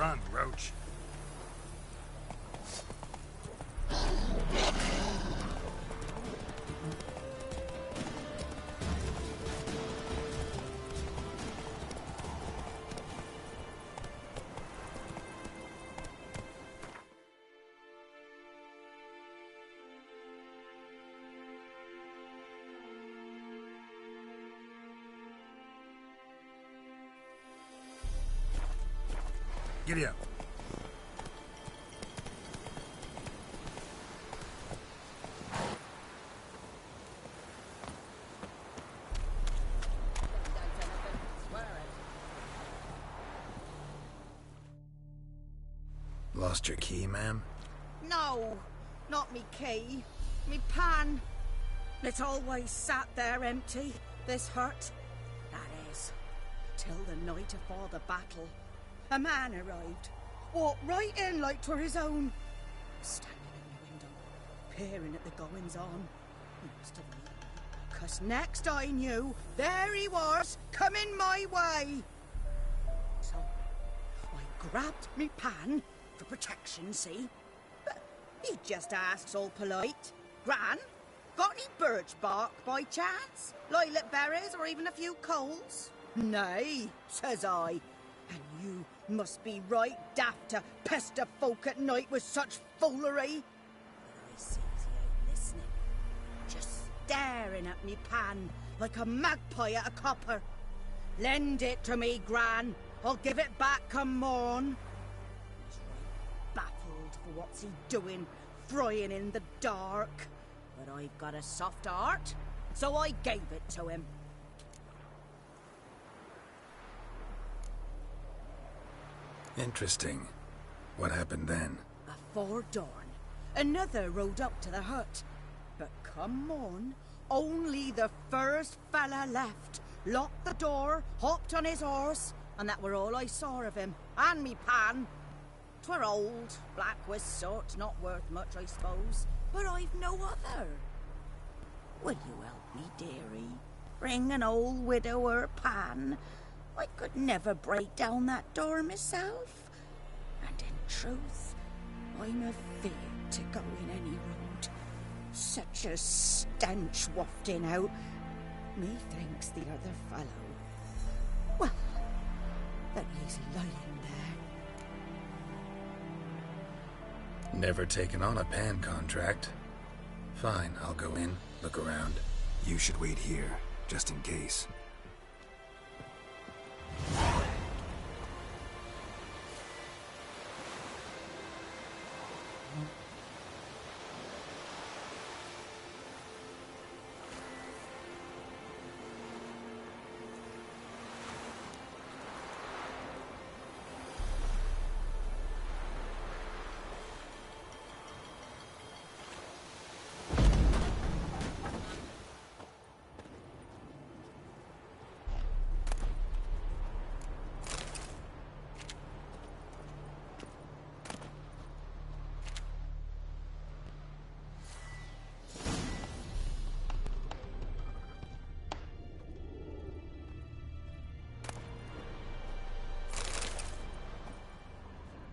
Run, Roach. Giddy up. Lost your key, ma'am? No, not me key. Me pan. It's always sat there empty, this hut. That is, till the night afore the battle. A man arrived, walked right in like 'twere his own. Standing at the window, peering at the goings-on. He must have known, 'cause next I knew, there he was, coming my way. So, I grabbed me pan, for protection, see? But he just asks all polite, Gran, got any birch bark by chance? Lilac berries or even a few coals? Nay, says I. And you must be right daft to pester folk at night with such foolery. But I sees he ain't listening, just staring at me pan like a magpie at a copper. Lend it to me, Gran. I'll give it back come morn. He's right baffled for what's he doing, frying in the dark. But I've got a soft heart, so I gave it to him. Interesting. What happened then? Afore dawn, another rode up to the hut. But come morn, only the first fella left, locked the door, hopped on his horse, and that were all I saw of him, and me pan. 'Twere old, black with soot, not worth much, I suppose, but I've no other. Will you help me, dearie? Bring an old widower pan. I could never break down that door myself. And in truth, I'm afeard to go in any road. Such a stench wafting out. Methinks the other fellow... Well, that he's lying there. Never taken on a pan contract. Fine, I'll go in, look around. You should wait here, just in case.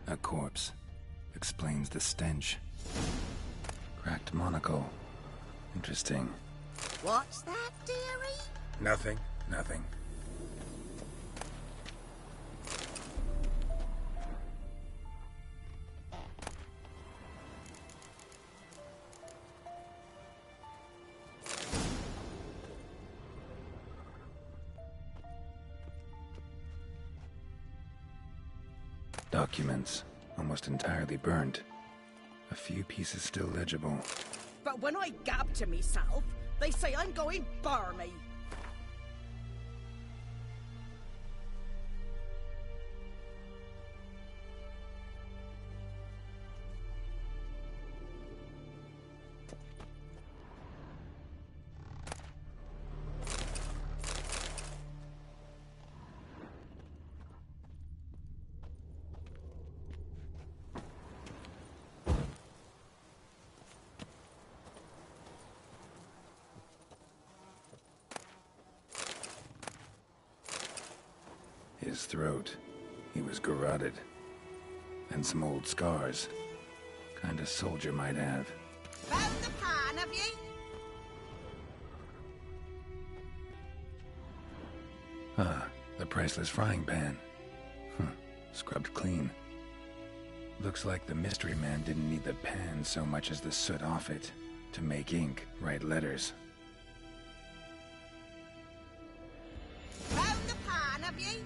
A corpse. Explains the stench. Cracked monocle. Interesting. What's that, dearie? Nothing. Documents, almost entirely burnt. A few pieces still legible. But when I gab to myself, they say I'm going barmy. His throat. He was garroted. And some old scars. Kind of soldier might have. Found the pan, have ye? Ah, the priceless frying pan. Scrubbed clean. Looks like the mystery man didn't need the pan so much as the soot off it to make ink, write letters. Found the pan, have ye?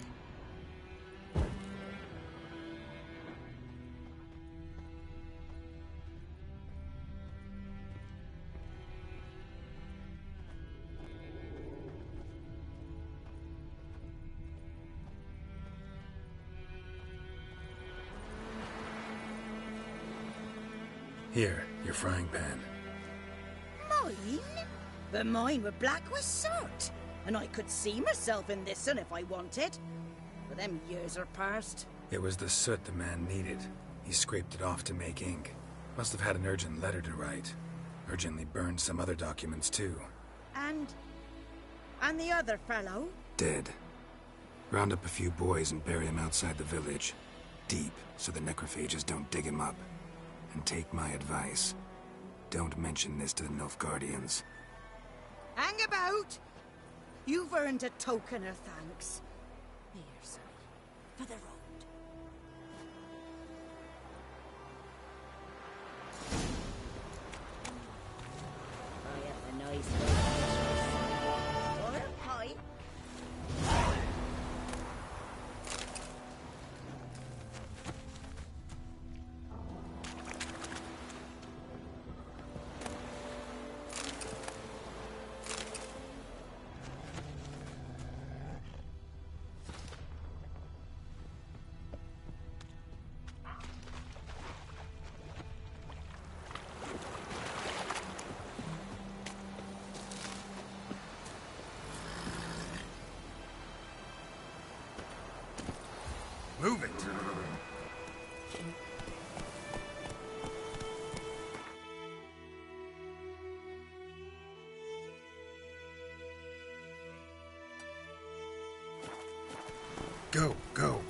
Here, your frying pan. Mine? But mine were black with soot. And I could see myself in this one if I wanted. But them years are past. It was the soot the man needed. He scraped it off to make ink. Must have had an urgent letter to write. Urgently burned some other documents too. And the other fellow? Dead. Round up a few boys and bury him outside the village. Deep, so the necrophages don't dig him up. And take my advice. Don't mention this to the Nilfgaardians. Hang about! You've earned a token of thanks. Here, sir, for the road. I have a nice little or a pie. Move it! Go, go!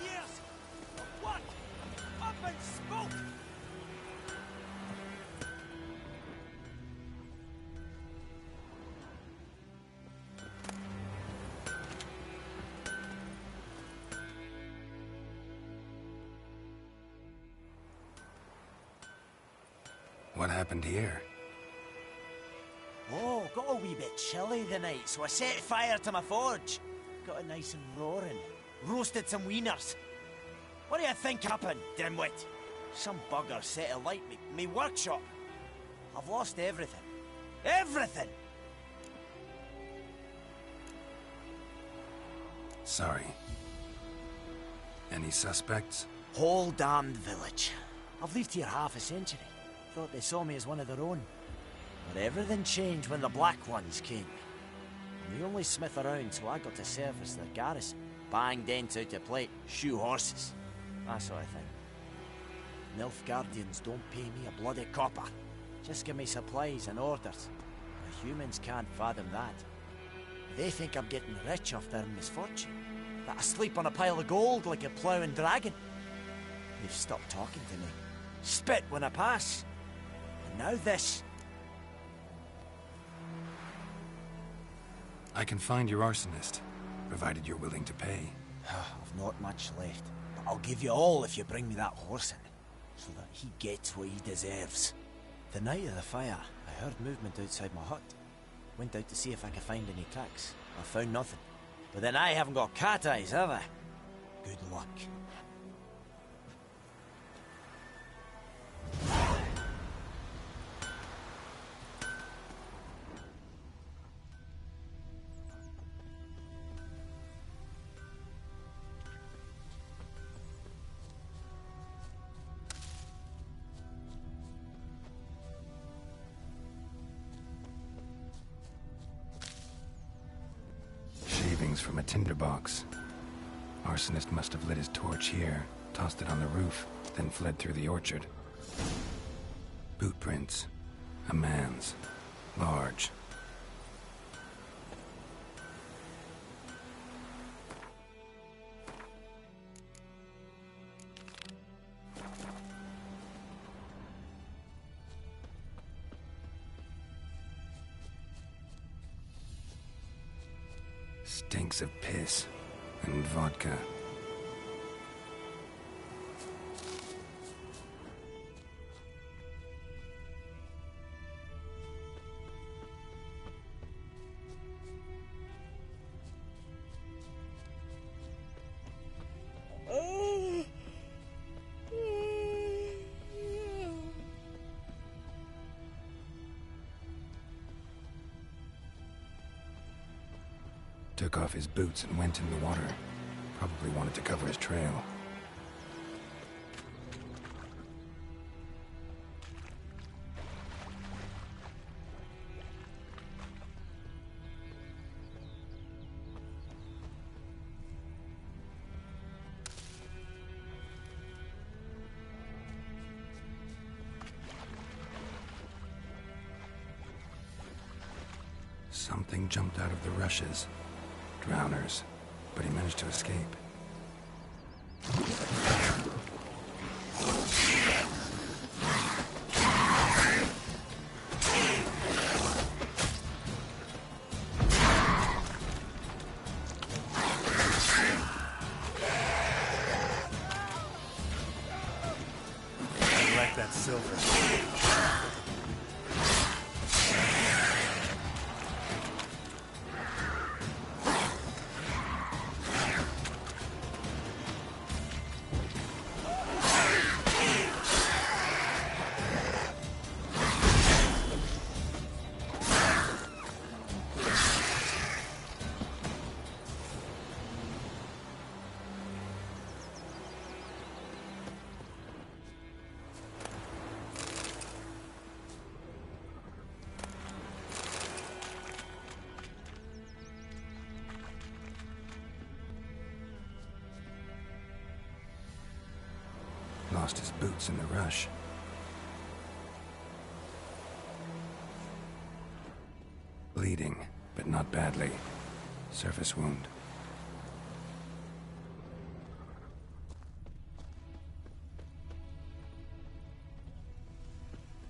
Yes! What? Up and spoke! What happened here? Oh, got a wee bit chilly the night, so I set fire to my forge. Got it nice and roaring. Roasted some wieners. What do you think happened, dimwit? Some bugger set alight me workshop. I've lost everything. Everything! Sorry. Any suspects? Whole damned village. I've lived here half a century. Thought they saw me as one of their own. But everything changed when the Black Ones came. I'm the only smith around, so I got to service their garrison. Bang dents out of plate, shoe horses. That sort of thing. Nilfgaardians don't pay me a bloody copper. Just give me supplies and orders. The humans can't fathom that. They think I'm getting rich off their misfortune. That I sleep on a pile of gold like a ploughing dragon. They've stopped talking to me. Spit when I pass. And now this. I can find your arsonist, provided you're willing to pay. I've not much left, but I'll give you all if you bring me that horse in, so that he gets what he deserves. The night of the fire, I heard movement outside my hut. Went out to see if I could find any tracks. I found nothing. But then I haven't got cat eyes, have I? Good luck. Shavings from a tinderbox. Arsonist must have lit his torch here tossed it on the roof, then fled through the orchard. Boot prints. A man's. Large. Stinks of piss and vodka. Took off his boots and went in the water. Probably wanted to cover his trail. Something jumped out of the rushes. Drowners, but he managed to escape. I like that silver. Lost his boots in the rush. Bleeding, but not badly. Surface wound.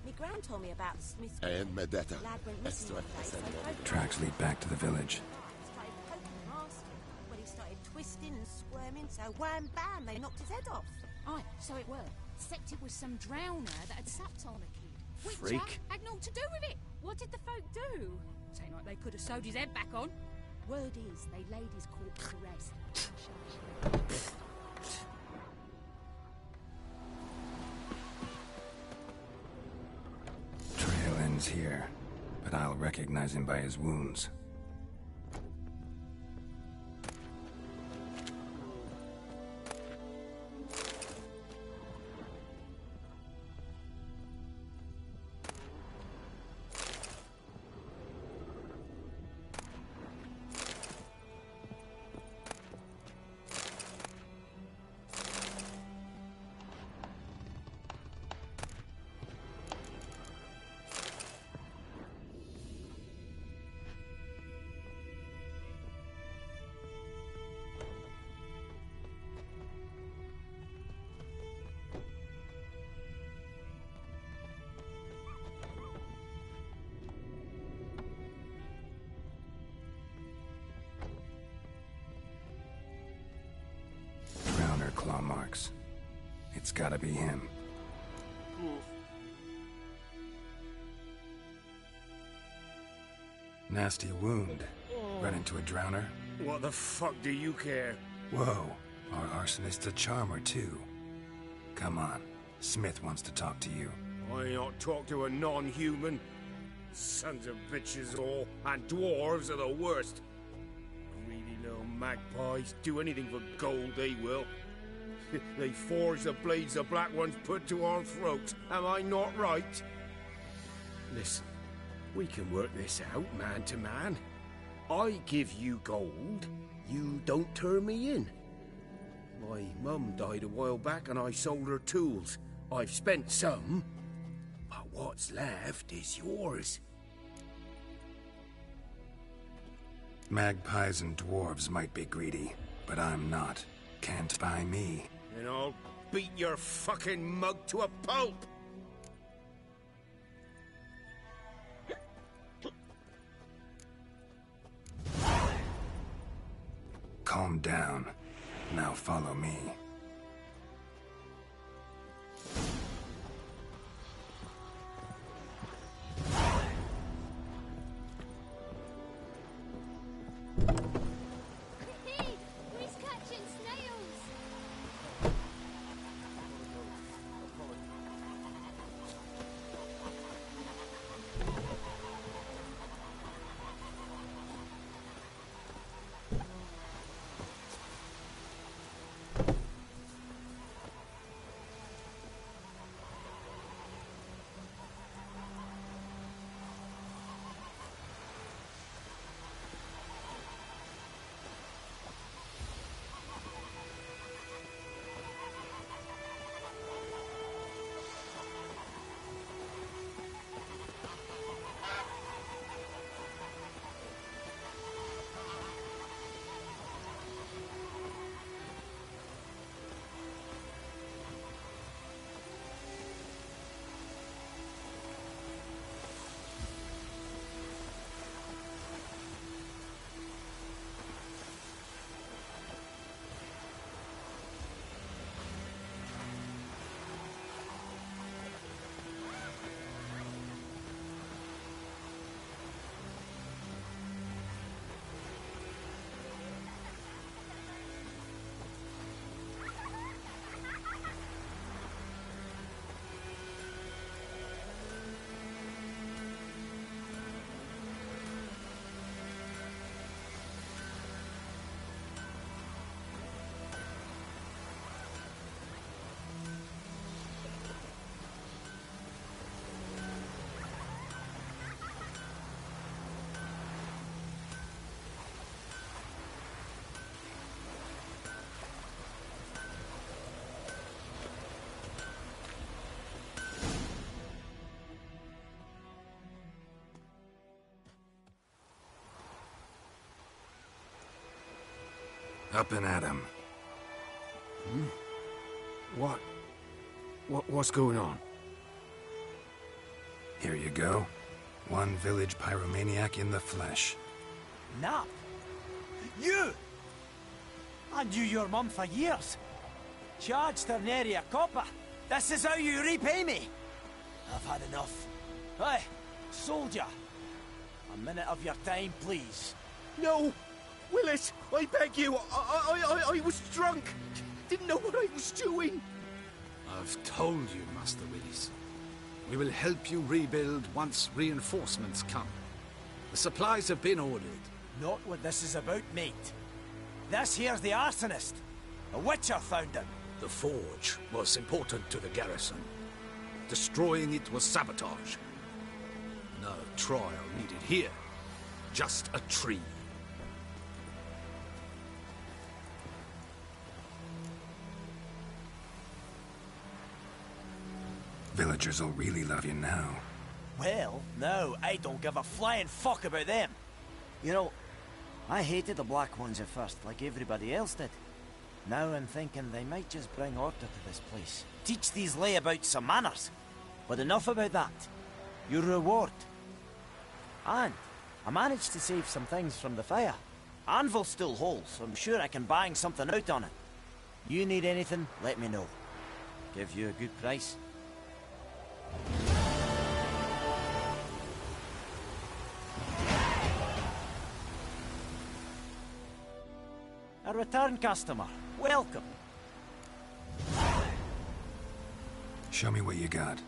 My gran told me about the Smith. And Medetta. Lad went missing one day, so I poked Tracks lead back to the village. started poking him arse. When he started twisting and squirming, so wham bam, they knocked his head off. Aye, so it were. Except it was some drowner that had sapped on a kid. Which Freak. had naught to do with it. What did the folk do? Saying like they could have sewed his head back on. Word is, they laid his corpse to rest. Trail ends here, but I'll recognize him by his wounds. Claw marks. It's gotta be him. Nasty wound. Run into a drowner? What the fuck do you care? Whoa, our arsonist's a charmer too. Come on, Smith wants to talk to you. I ain't not talk to a non-human. Sons of bitches all, and dwarves are the worst. Greedy little magpies, do anything for gold they will. They forge the blades the black ones put to our throats. Am I not right? Listen, we can work this out man to man. I give you gold, you don't turn me in. My mum died a while back and I sold her tools. I've spent some, but what's left is yours. Magpies and dwarves might be greedy, but I'm not. Can't buy me. And I'll beat your fucking mug to a pulp! Calm down. Now follow me. He's catching snails! Up and at 'em. What's going on? Here you go. One village pyromaniac in the flesh. Nap? You? I knew your mum for years. Charged her nary a copper. This is how you repay me. I've had enough. Hey, soldier. A minute of your time, please. No! Willis, I beg you, I was drunk! Didn't know what I was doing! I've told you, Master Willis. We will help you rebuild once reinforcements come. The supplies have been ordered. Not what this is about, mate. This here's the arsonist. A witcher found him. The forge was important to the garrison. Destroying it was sabotage. No trial needed here. Just a tree. Villagers will really love you now. Well, no, I don't give a flying fuck about them. You know, I hated the Black Ones at first, like everybody else did. Now I'm thinking they might just bring order to this place. Teach these layabouts some manners. But enough about that. Your reward. And I managed to save some things from the fire. Anvil still holds, so I'm sure I can bang something out on it. You need anything, let me know. Give you a good price. A return customer. Welcome. Show me what you got.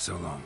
So long.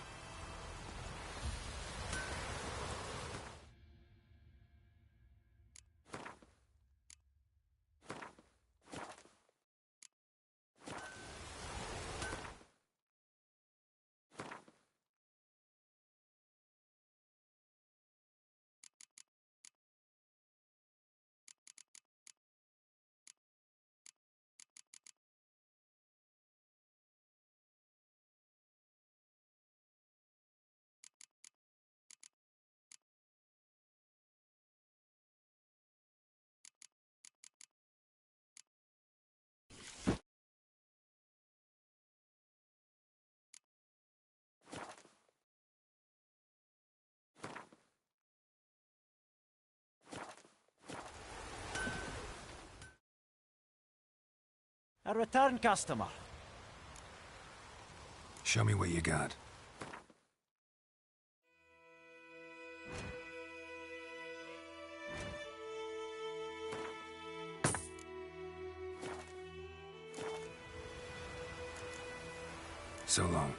A return customer. Show me what you got. So long.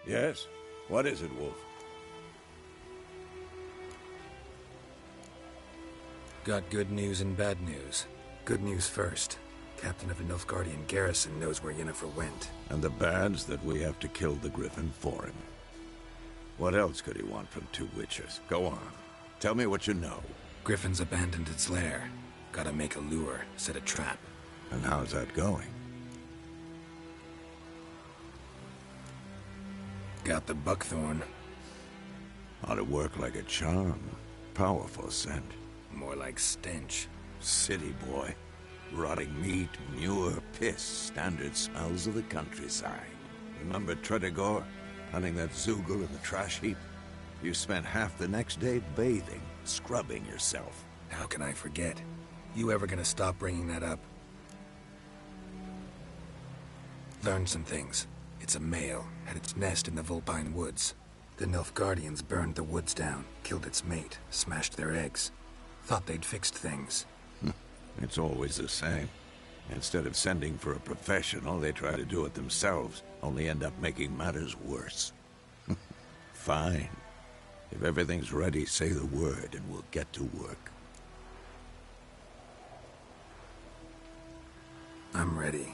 Yes? What is it, Wolf? Got good news and bad news. Good news first. Captain of the Nilfgaardian garrison knows where Yennefer went. And the bad's that we have to kill the Griffin for him. What else could he want from two witches? Go on. Tell me what you know. Griffin's abandoned its lair. Gotta make a lure, set a trap. And how's that going? Got the buckthorn. Ought to work like a charm. Powerful scent. More like stench. City boy. Rotting meat, manure, piss. Standard smells of the countryside. Remember Tretogor? Hunting that Zoogle in the trash heap? You spent half the next day bathing, scrubbing yourself. How can I forget? You ever gonna stop bringing that up? Learned some things. It's a male, had its nest in the Vulpine Woods. The Nilfgaardians burned the woods down, killed its mate, smashed their eggs. Thought they'd fixed things. It's always the same. Instead of sending for a professional, they try to do it themselves, only end up making matters worse. Fine. If everything's ready, say the word and we'll get to work. I'm ready.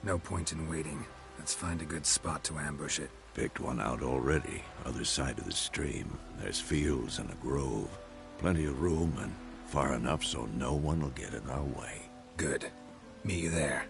No point in waiting. Let's find a good spot to ambush it. Picked one out already. Other side of the stream. There's fields and a grove. Plenty of room and far enough so no one will get in our way. Good. Meet you there.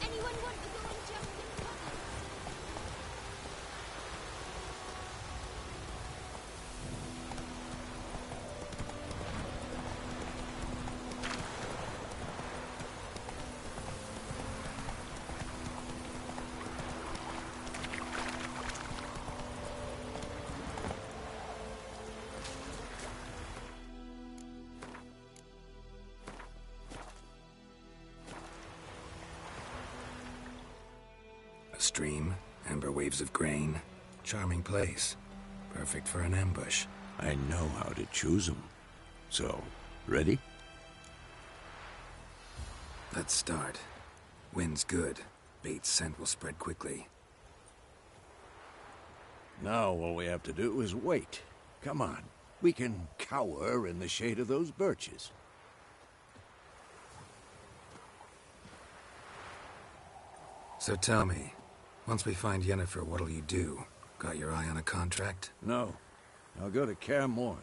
Anyone want to go and jump in the water? A stream, amber waves of grain. Charming place. Perfect for an ambush. I know how to choose them. So, ready? Let's start. Wind's good. Bait's scent will spread quickly. Now all we have to do is wait. Come on. We can cower in the shade of those birches. So tell me, once we find Yennefer, what'll you do? Got your eye on a contract? No. I'll go to Kaer Morhen.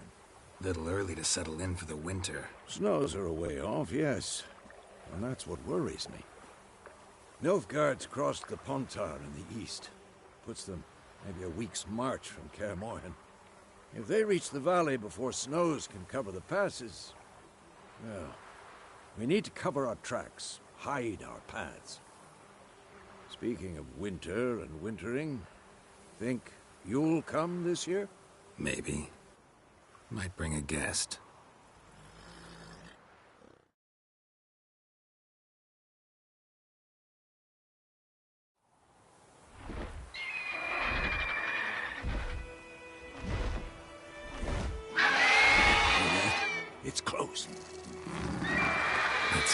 Little early to settle in for the winter. Snows are a way off, yes. And that's what worries me. Nilfgaard's crossed the Pontar in the east. Puts them maybe a week's march from Kaer Morhen. If they reach the valley before snows can cover the passes... well, we need to cover our tracks, hide our paths. Speaking of winter and wintering, think you'll come this year? Maybe. Might bring a guest.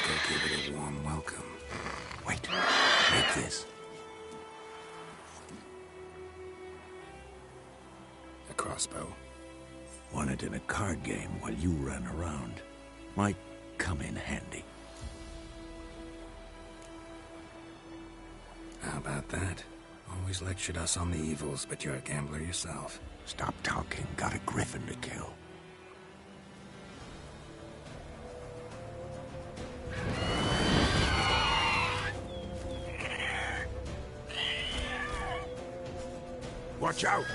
go give it a warm welcome. Wait, take this. A crossbow. Won it in a card game while you ran around. Might come in handy. How about that? Always lectured us on the evils, but you're a gambler yourself. Stop talking. Got a griffin to kill. Watch out!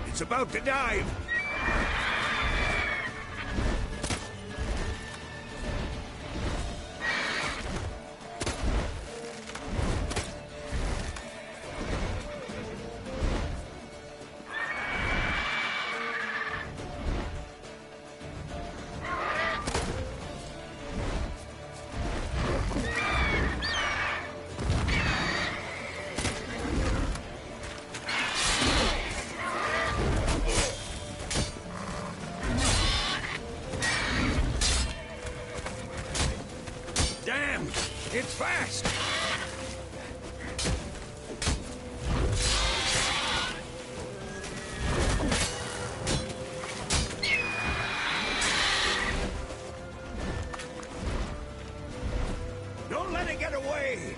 It's about to dive! Damn! It's fast! Don't let it get away!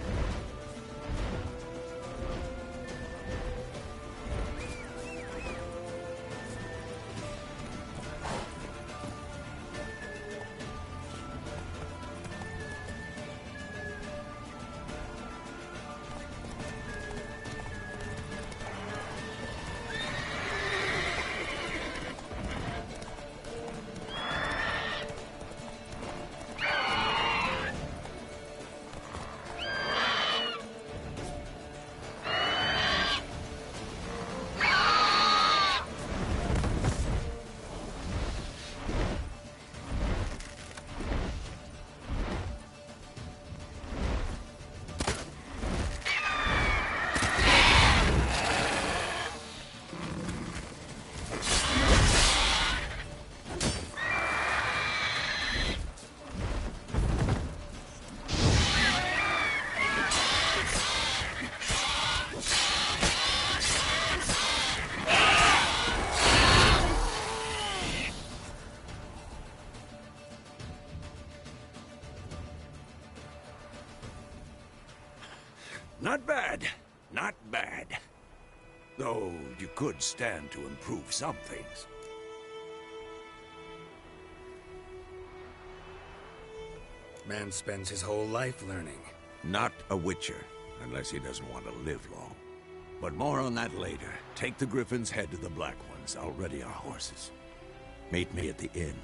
Not bad. Not bad. Though you could stand to improve some things. Man spends his whole life learning. Not a witcher, unless he doesn't want to live long. But more on that later. Take the Griffin's head to the Black Ones. I'll ready our horses. Meet me at the inn.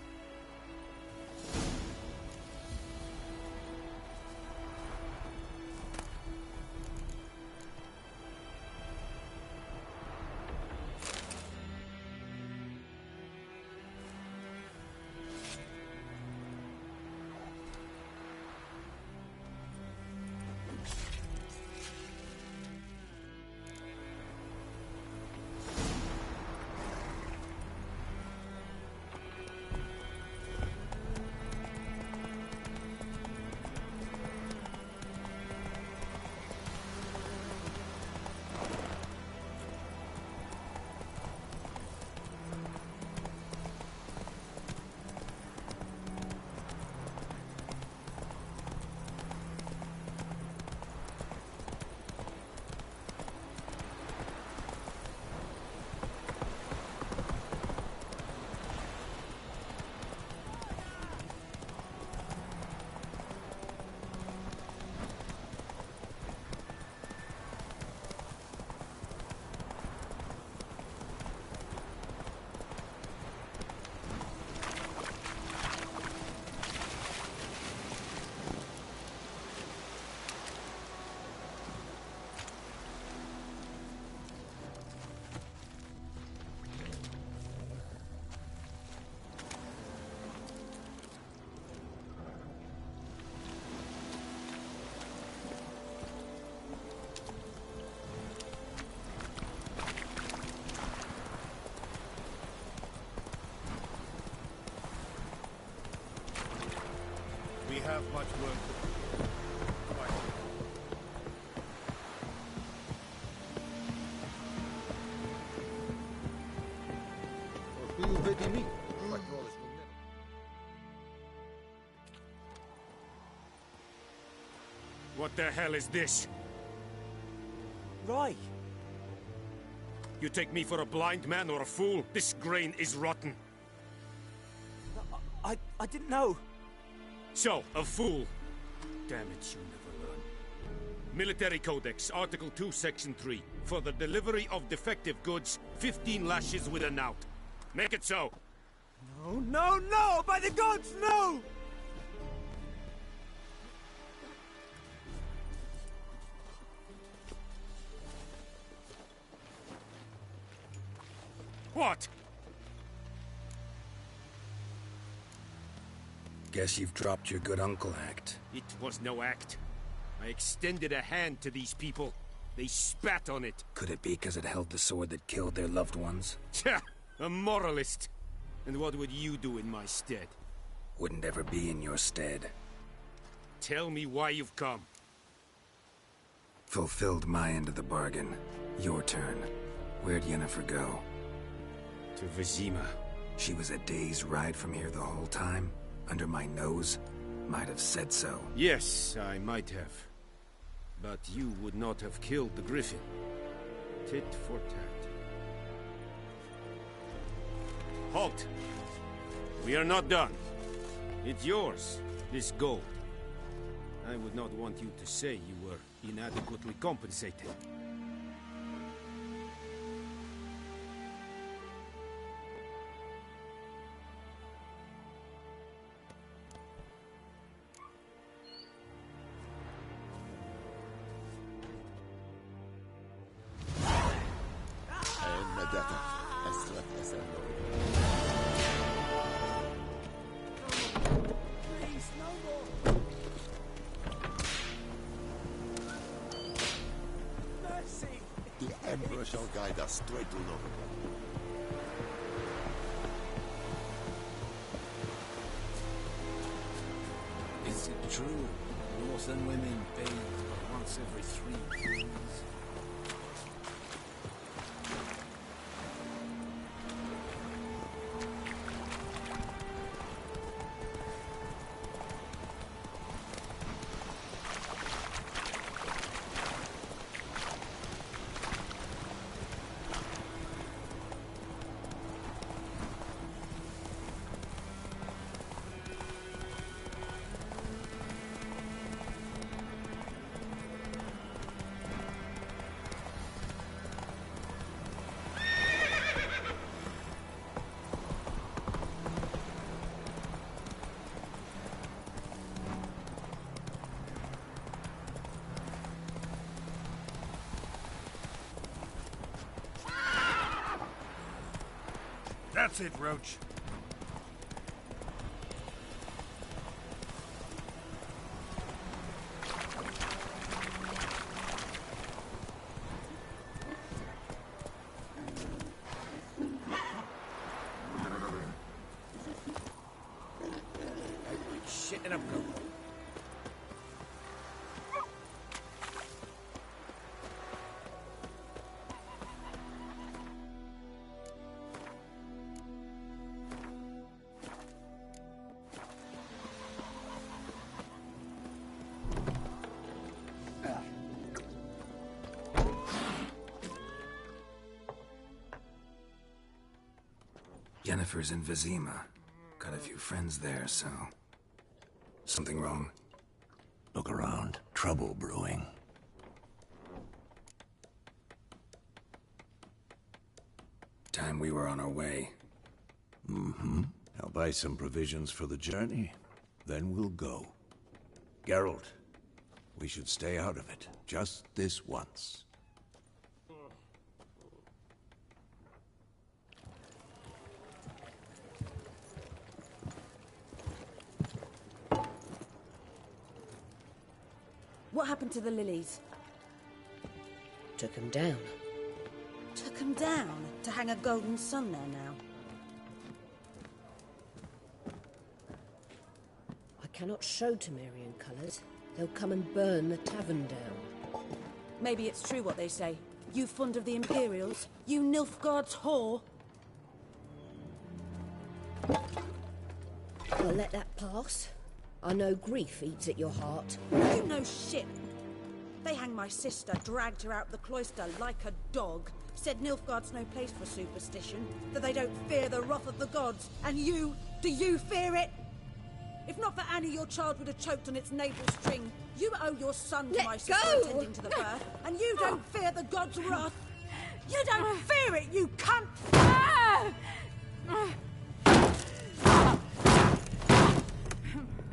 have much work. What the hell is this? Roy! You take me for a blind man or a fool? This grain is rotten. I didn't know. So, a fool. Damn it, you never learn. Military Codex, Article 2, Section 3. For the delivery of defective goods, 15 lashes with a knout. Make it so. No, no, no! By the gods, no! What? Guess you've dropped your good uncle act. It was no act. I extended a hand to these people. They spat on it. Could it be because it held the sword that killed their loved ones? Tja, a moralist. And what would you do in my stead? Wouldn't ever be in your stead. Tell me why you've come. Fulfilled my end of the bargain. Your turn. Where'd Yennefer go? To Vizima. She was a day's ride from here the whole time? Under my nose? Might have said so. Yes, I might have. But you would not have killed the Griffin. Tit for tat. Halt! We are not done. It's yours, this gold. I would not want you to say you were inadequately compensated. The Emperor shall guide us straight to Lord. Is it true? Northern women bathe but once every 3 years. That's it, Roach. Shit in a brook. Yennefer's in Vizima. Got a few friends there, so... Something wrong? Look around. Trouble brewing. Time we were on our way. Mm-hmm. I'll buy some provisions for the journey. Then we'll go. Geralt, we should stay out of it. Just this once. What happened to the lilies? Took him down. Took them down to hang a golden sun there now. I cannot show Temerian colours, they'll come and burn the tavern down. Maybe it's true what they say. You fond of the Imperials? You Nilfgaard's whore? I'll let that pass. I know grief eats at your heart. You know shit. They hanged my sister, dragged her out the cloister like a dog. Said Nilfgaard's no place for superstition, that they don't fear the wrath of the gods. And you, do you fear it? If not for Annie, your child would have choked on its navel string. You owe your son to my sister attending to the birth, and you don't fear the gods' wrath. You don't fear it, you cunt!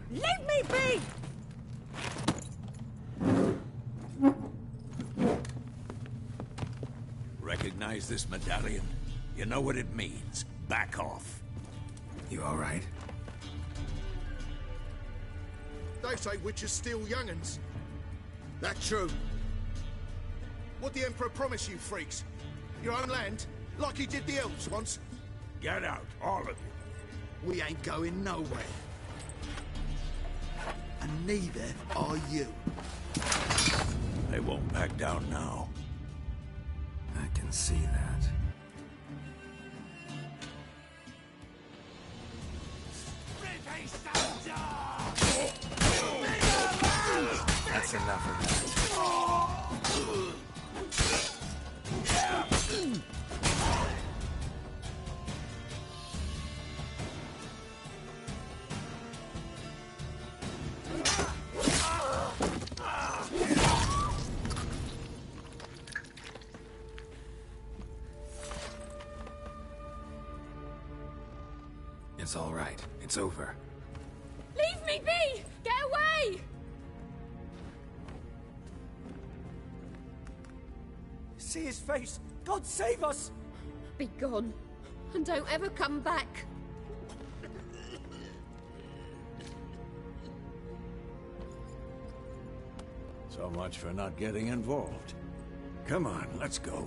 Leave me be! Recognize this medallion? You know what it means. Back off. You all right? They say witches steal young'uns. That true? What the Emperor promise you, freaks? Your own land? Like he did the elves once? Get out, all of you. We ain't going nowhere. And neither are you. They won't back down now. I can see that. That's enough of that. It's all right. It's over. Leave me be! Get away! See his face! God save us! Be gone, and don't ever come back. So much for not getting involved. Come on, let's go.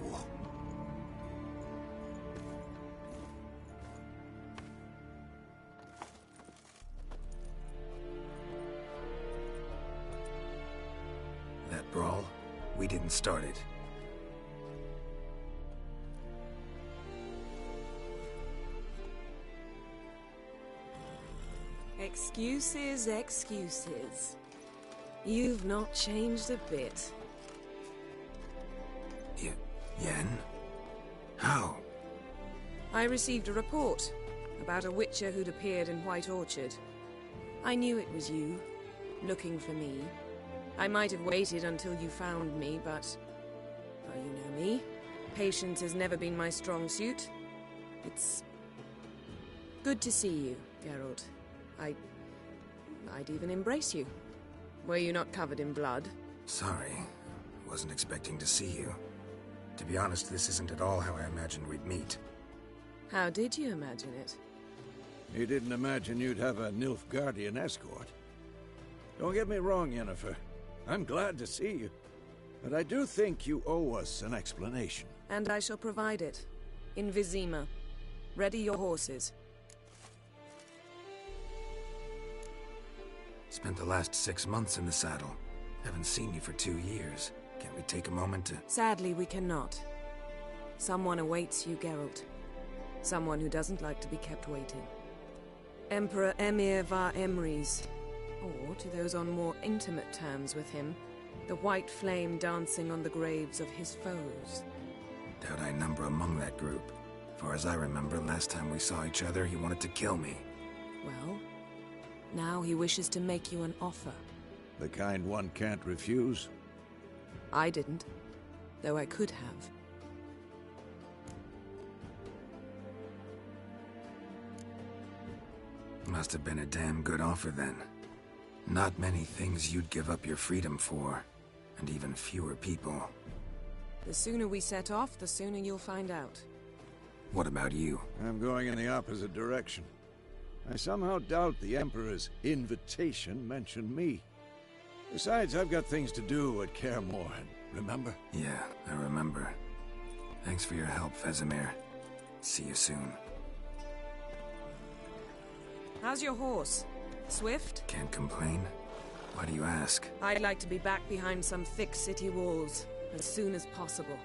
That brawl, we didn't start it. Excuses, excuses. You've not changed a bit. Yen? How? I received a report about a witcher who'd appeared in White Orchard. I knew it was you, looking for me. I might have waited until you found me, but... well, you know me. Patience has never been my strong suit. It's... good to see you, Geralt. I'd even embrace you. Were you not covered in blood? Sorry. Wasn't expecting to see you. To be honest, this isn't at all how I imagined we'd meet. How did you imagine it? You didn't imagine you'd have a Nilfgaardian escort. Don't get me wrong, Yennefer. I'm glad to see you. But I do think you owe us an explanation. And I shall provide it. In Vizima. Ready your horses. Spent the last 6 months in the saddle. Haven't seen you for 2 years. Can't we take a moment to... Sadly, we cannot. Someone awaits you, Geralt. Someone who doesn't like to be kept waiting. Emperor Emhyr var Emreis. Or, to those on more intimate terms with him, the white flame dancing on the graves of his foes. Doubt I number among that group. Far as I remember, last time we saw each other, he wanted to kill me. Well, now he wishes to make you an offer. The kind one can't refuse? I didn't, though I could have. Must have been a damn good offer then. Not many things you'd give up your freedom for, and even fewer people. The sooner we set off, the sooner you'll find out. What about you? I'm going in the opposite direction. I somehow doubt the Emperor's invitation mentioned me. Besides, I've got things to do at Kaer Morhen, remember? Yeah, I remember. Thanks for your help, Vesemir. See you soon. How's your horse? Swift? Can't complain. Why do you ask? I'd like to be back behind some thick city walls as soon as possible.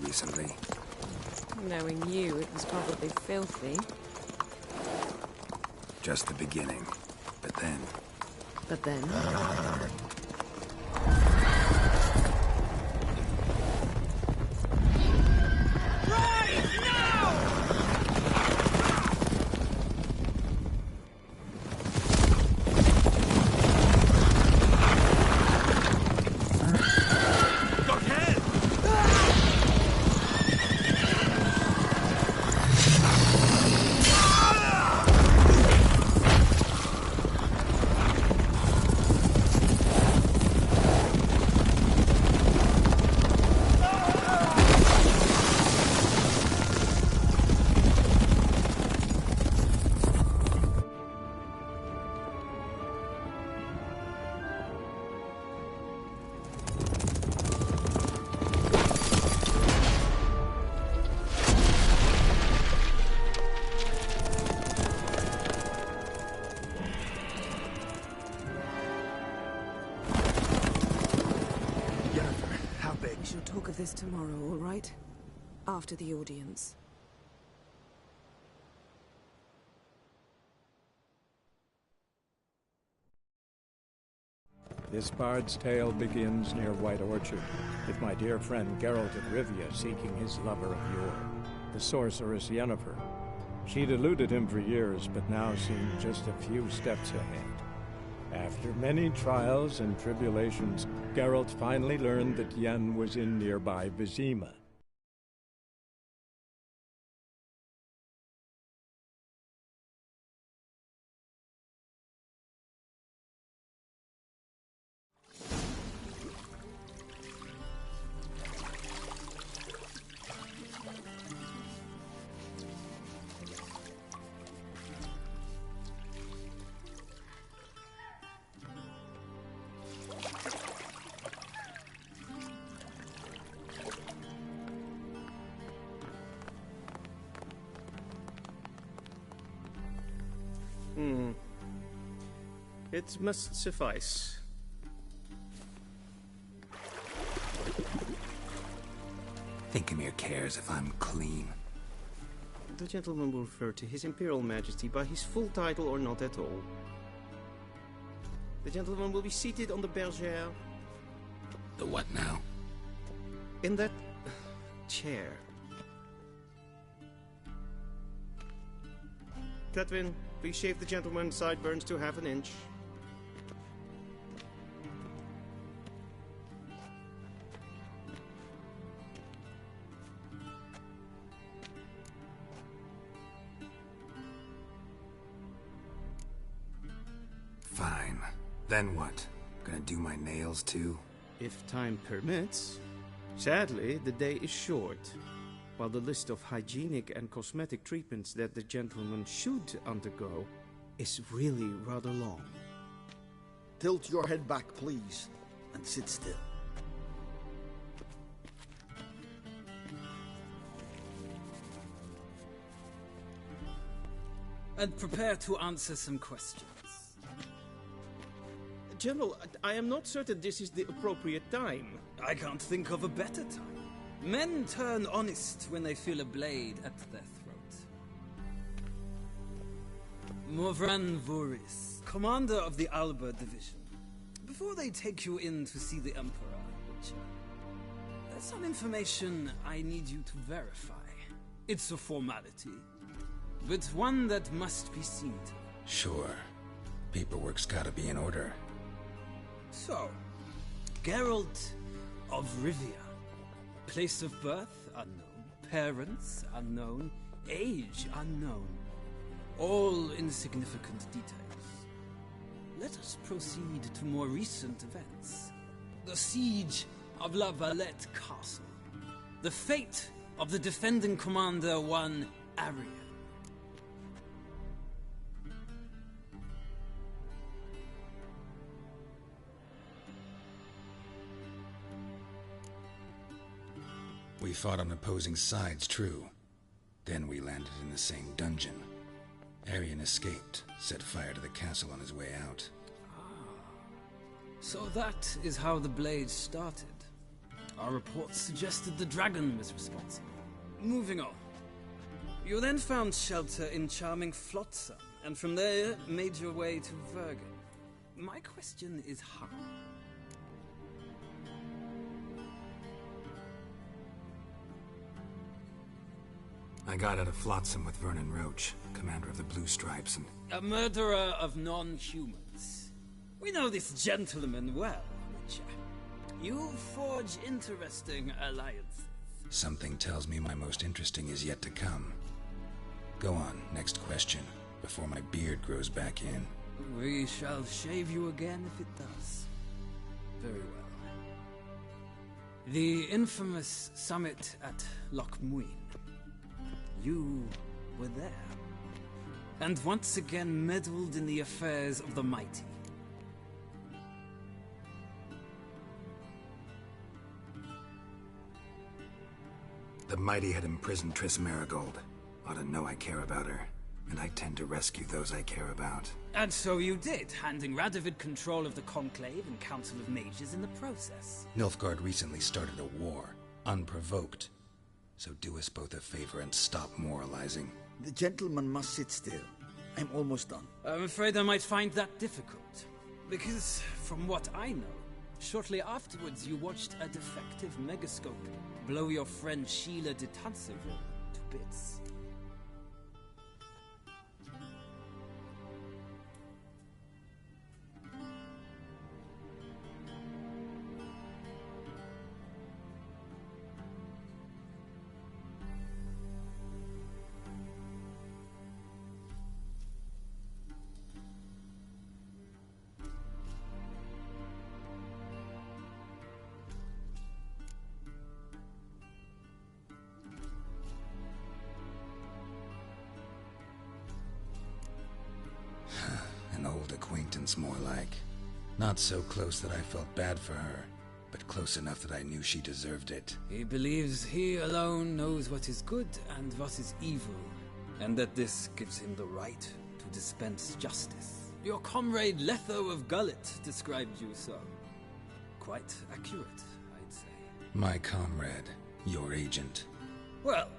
Recently. Knowing you, it was probably filthy. Just the beginning. But then... But then? This tomorrow, all right? After the audience. This bard's tale begins near White Orchard, with my dear friend Geralt of Rivia seeking his lover of yore, the sorceress Yennefer. She'd eluded him for years, but now seemed just a few steps ahead. After many trials and tribulations, Geralt finally learned that Yen was in nearby Vizima. It must suffice. Thinkamere cares if I'm clean. The gentleman will refer to His Imperial Majesty by his full title or not at all. The gentleman will be seated on the bergère. The what now? In that chair. Cletwin, please shave the gentleman's sideburns to half an inch. Fine. Then what? Gonna do my nails too? If time permits. Sadly, the day is short, while the list of hygienic and cosmetic treatments that the gentleman should undergo is really rather long. Tilt your head back, please, and sit still. And prepare to answer some questions. General, I am not certain this is the appropriate time. I can't think of a better time. Men turn honest when they feel a blade at their throat. Morvran Voorhis, commander of the Alba Division. Before they take you in to see the Emperor, Witcher, there's some information I need you to verify. It's a formality, but one that must be seen to. Sure. paperwork's gotta be in order. So, Geralt of Rivia. Place of birth unknown. Parents unknown. Age unknown. All insignificant details. Let us proceed to more recent events. The siege of La Valette Castle. The fate of the defending commander, one Arian. We fought on opposing sides, true. Then we landed in the same dungeon. Arian escaped, set fire to the castle on his way out. So that is how the Blade started. Our reports suggested the dragon was responsible. Moving on. You then found shelter in charming Flotsam, and from there made your way to Vergen. My question is how? I got out of Flotsam with Vernon Roach, commander of the Blue Stripes, and... A murderer of non-humans. We know this gentleman well, Witcher. You forge interesting alliances. Something tells me my most interesting is yet to come. Go on, next question, before my beard grows back in. We shall shave you again if it does. Very well. The infamous summit at Loch Muin. You were there. And once again meddled in the affairs of the mighty. The mighty had imprisoned Triss Marigold. Ought to know I care about her, and I tend to rescue those I care about. And so you did, handing Radovid control of the Conclave and Council of Mages in the process. Nilfgaard recently started a war, unprovoked. So do us both a favor and stop moralizing. The gentleman must sit still. I'm almost done. I'm afraid I might find that difficult. Because, from what I know, shortly afterwards you watched a defective megascope blow your friend Sheila de Tanserville to bits. An old acquaintance, more like. Not so close that I felt bad for her, but close enough that I knew she deserved it. He believes he alone knows what is good and what is evil, and that this gives him the right to dispense justice. Your comrade Letho of Gullet described you so. Quite accurate, I'd say. My comrade, your agent. Well,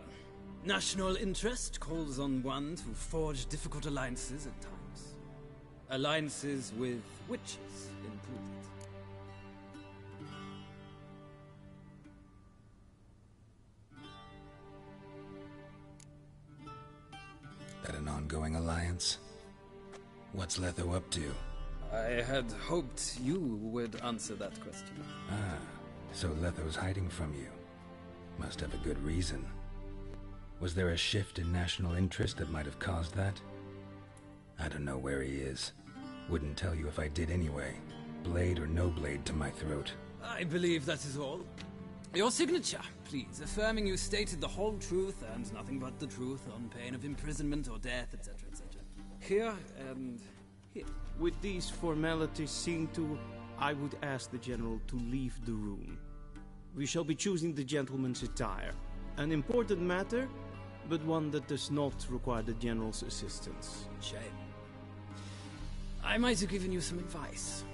national interest calls on one to forge difficult alliances at times. Alliances with witches included. That an ongoing alliance? What's Letho up to? I had hoped you would answer that question. Ah, so Letho's hiding from you. Must have a good reason. Was there a shift in national interest that might have caused that? I don't know where he is. Wouldn't tell you if I did anyway. Blade or no blade to my throat. I believe that is all. Your signature, please, affirming you stated the whole truth and nothing but the truth on pain of imprisonment or death, etc., etc. Here and here. With these formalities seen to, I would ask the General to leave the room. We shall be choosing the gentleman's attire. An important matter, but one that does not require the General's assistance. Shame. I might have given you some advice.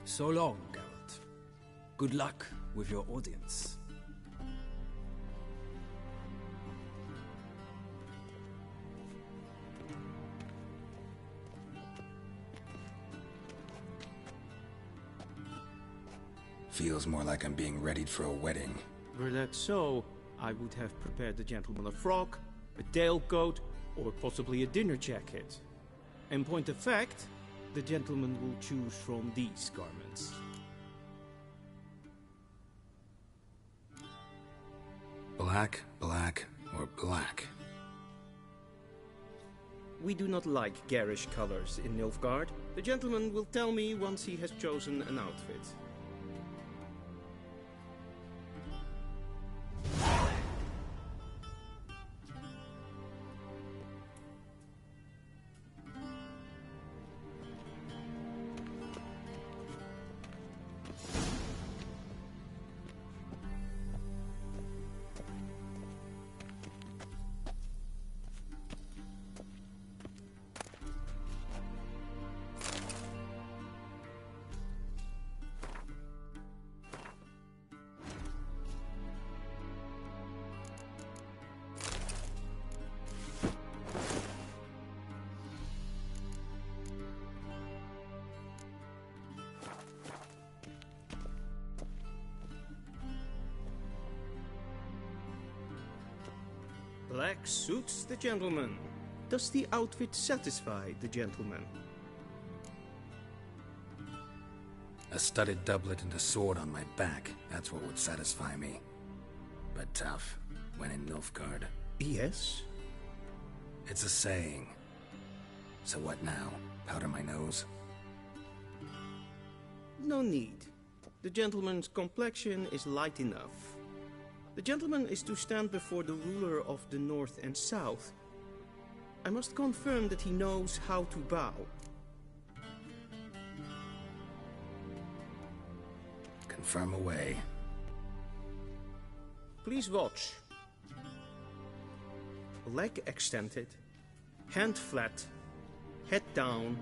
So long, Geralt. Good luck with your audience. Feels more like I'm being readied for a wedding. Were that so, I would have prepared the gentleman a frock, a tailcoat, or possibly a dinner jacket. In point of fact, the gentleman will choose from these garments. Black, black, or black? We do not like garish colors in Nilfgaard. The gentleman will tell me once he has chosen an outfit. Black suits the gentleman. Does the outfit satisfy the gentleman? A studded doublet and a sword on my back, that's what would satisfy me. But tough, when in Nilfgaard. Yes? It's a saying. So what now? Powder my nose? No need. The gentleman's complexion is light enough. The gentleman is to stand before the ruler of the North and South. I must confirm that he knows how to bow. Confirm away. Please watch. Leg extended, hand flat, head down,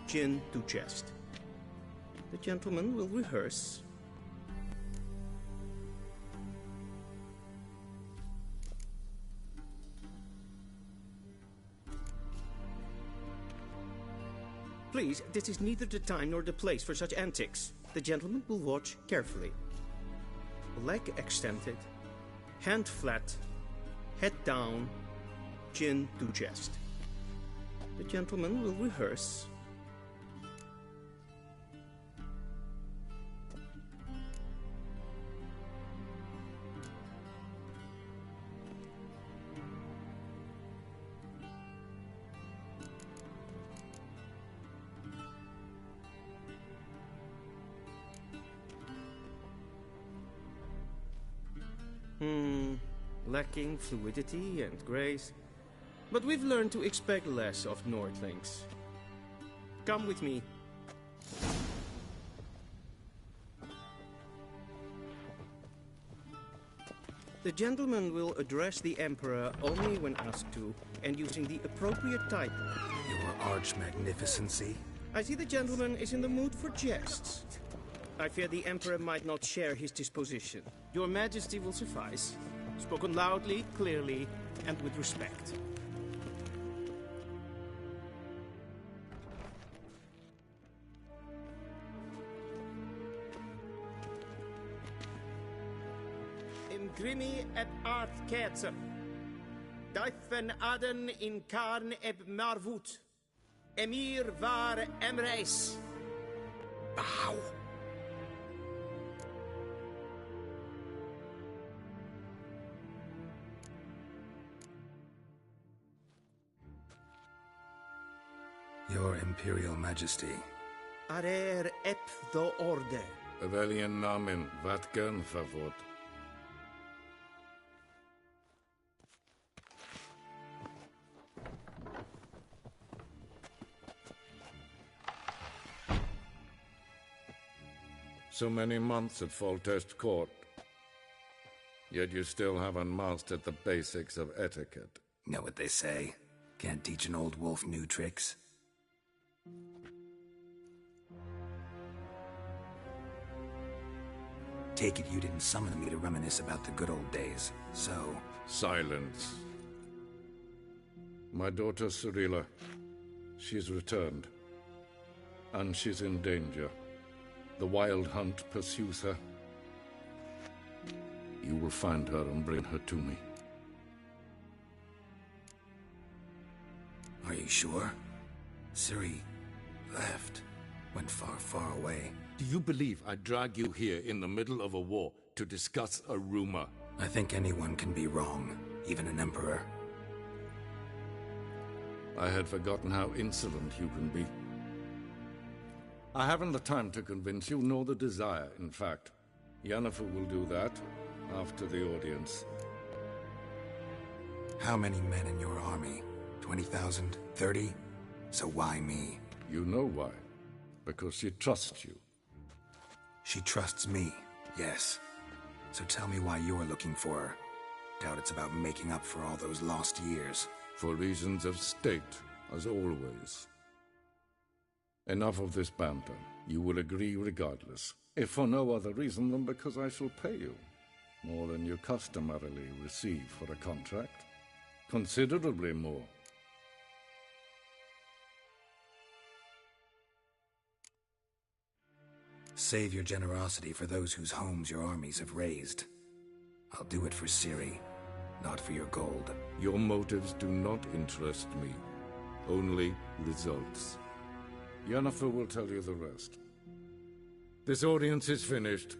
chin to chest. The gentleman will rehearse. Please, this is neither the time nor the place for such antics. The gentleman will watch carefully. Leg extended, hand flat, head down, chin to chest. The gentleman will rehearse. Lacking fluidity and grace. But we've learned to expect less of Nordlings. Come with me. The gentleman will address the Emperor only when asked to, and using the appropriate title. Your Arch-Magnificency? I see the gentleman is in the mood for jests. I fear the Emperor might not share his disposition. Your Majesty will suffice. Spoken loudly, clearly, and with respect. Imgrimi et art ketzer. Daifen aden in karn eb marvut. Emir var emreis. Bow. Your Imperial Majesty. Arer ep the orde. Evelien namen, vatgen favot. So many months at Foltest Court. Yet you still haven't mastered the basics of etiquette. Know what they say? Can't teach an old wolf new tricks. Take it you didn't summon me to reminisce about the good old days, so... Silence. My daughter Cirilla, she's returned. And she's in danger. The Wild Hunt pursues her. You will find her and bring her to me. Are you sure? Ciri... Left. Went far, far away. Do you believe I drag you here in the middle of a war to discuss a rumor? I think anyone can be wrong, even an emperor. I had forgotten how insolent you can be. I haven't the time to convince you, nor the desire, in fact. Yennefer will do that after the audience. How many men in your army? 20,000? 30? So why me? You know why. Because she trusts you. She trusts me, yes. So tell me why you're looking for her. Doubt it's about making up for all those lost years. For reasons of state, as always. Enough of this banter. You will agree regardless. If for no other reason than because I shall pay you. More than you customarily receive for a contract. Considerably more. Save your generosity for those whose homes your armies have razed. I'll do it for Ciri, not for your gold. Your motives do not interest me. Only results. Yennefer will tell you the rest. This audience is finished.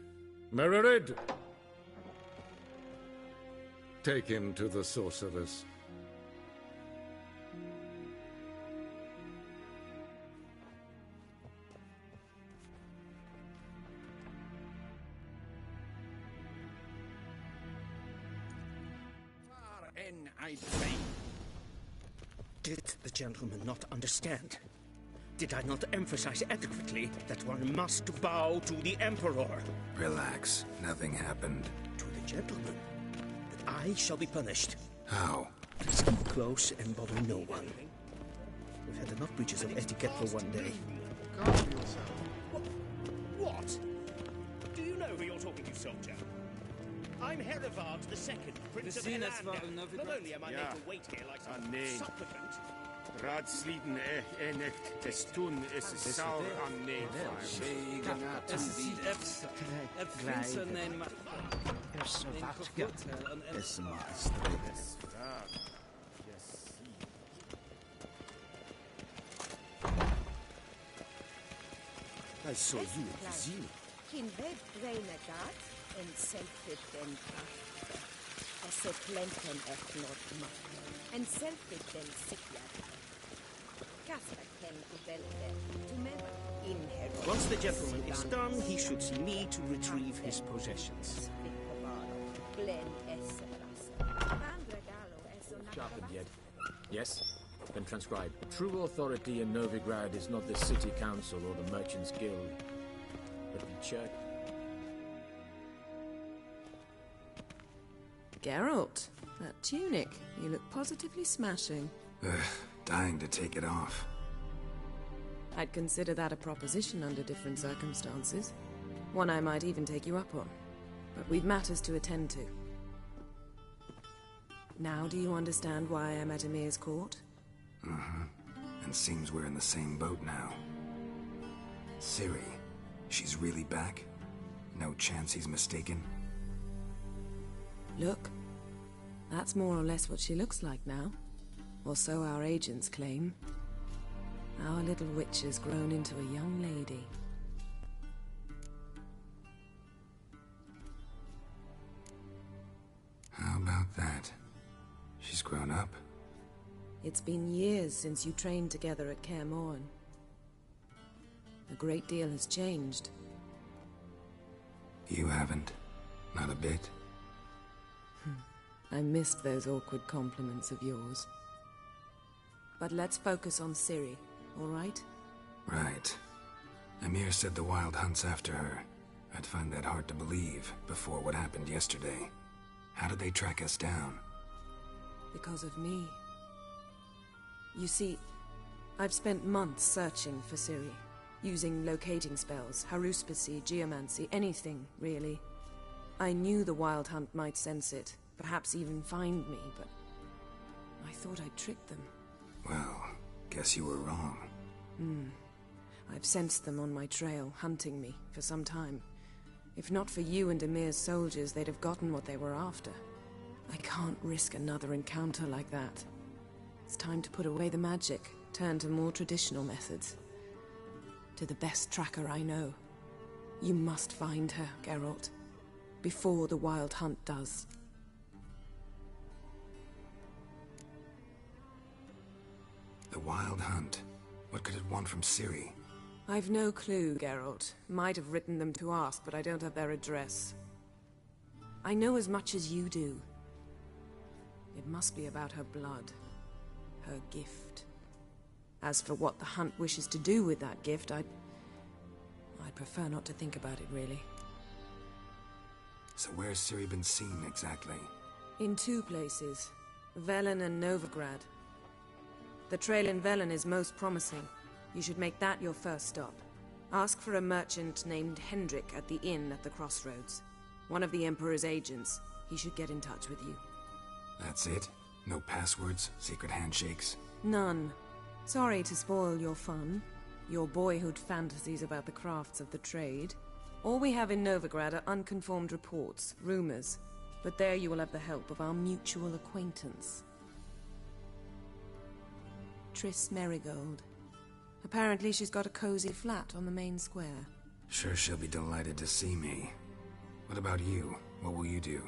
Mererid! Take him to the sorceress. Did the gentleman not understand? Did I not emphasize adequately that one must bow to the Emperor? Relax. Nothing happened. To the gentleman. That I shall be punished. How? Please keep close and bother no one. We've had enough breaches of etiquette for one day. What? Do you know who you're talking to, soldier? I'm Herivard II, Prince of Elander. Not only am I made to wait here like some supplicant... Raadsliden echt te stun is sauer aan Es sieht Prinzen nemen. I saw you at the zoo. Kin ved breine gat, en selfit den kraft. Esse plenten et not mak. En selfit den sikler. Kasper ken uvelte, to member in her. Once the gentleman is done, he should see me to retrieve his possessions. Sharpened yet? Yes? Then transcribe. True authority in Novigrad is not the city council or the merchants guild, but the church. Geralt, that tunic. You look positively smashing. Dying to take it off. I'd consider that a proposition under different circumstances. One I might even take you up on. But we've matters to attend to. Now do you understand why I'm at Emir's court? Mm-hmm. And seems we're in the same boat now. Ciri, she's really back? No chance he's mistaken? Look, that's more or less what she looks like now. Or so our agents claim. Our little witch has grown into a young lady. How about that? She's grown up. It's been years since you trained together at Kaer Morhen. A great deal has changed. You haven't? Not a bit? I missed those awkward compliments of yours. But let's focus on Ciri, all right? Right. Emir said the Wild hunt's after her. I'd find that hard to believe before what happened yesterday. How did they track us down? Because of me. You see, I've spent months searching for Ciri, using locating spells, haruspicy, geomancy, anything, really. I knew the Wild Hunt might sense it, perhaps even find me, but I thought I'd tricked them. Well, guess you were wrong. I've sensed them on my trail, hunting me, for some time. If not for you and Emir's soldiers, they'd have gotten what they were after. I can't risk another encounter like that. It's time to put away the magic, turn to more traditional methods. to the best tracker I know. You must find her, Geralt, before the Wild Hunt does. The Wild Hunt? What could it want from Ciri? I've no clue, Geralt. Might have written them to ask, but I don't have their address. I know as much as you do. It must be about her blood. Her gift. As for what the Hunt wishes to do with that gift, I'd prefer not to think about it, really. So where's Ciri been seen, exactly? In 2 places. Velen and Novigrad. The trail in Velen is most promising. You should make that your first stop. Ask for a merchant named Hendrik at the inn at the crossroads. One of the Emperor's agents. He should get in touch with you. That's it? No passwords? Secret handshakes? None. Sorry to spoil your fun. Your boyhood fantasies about the crafts of the trade. All we have in Novigrad are unconfirmed reports, rumors. But there you will have the help of our mutual acquaintance. Triss Merigold. Apparently she's got a cozy flat on the main square. Sure she'll be delighted to see me. What about you? What will you do?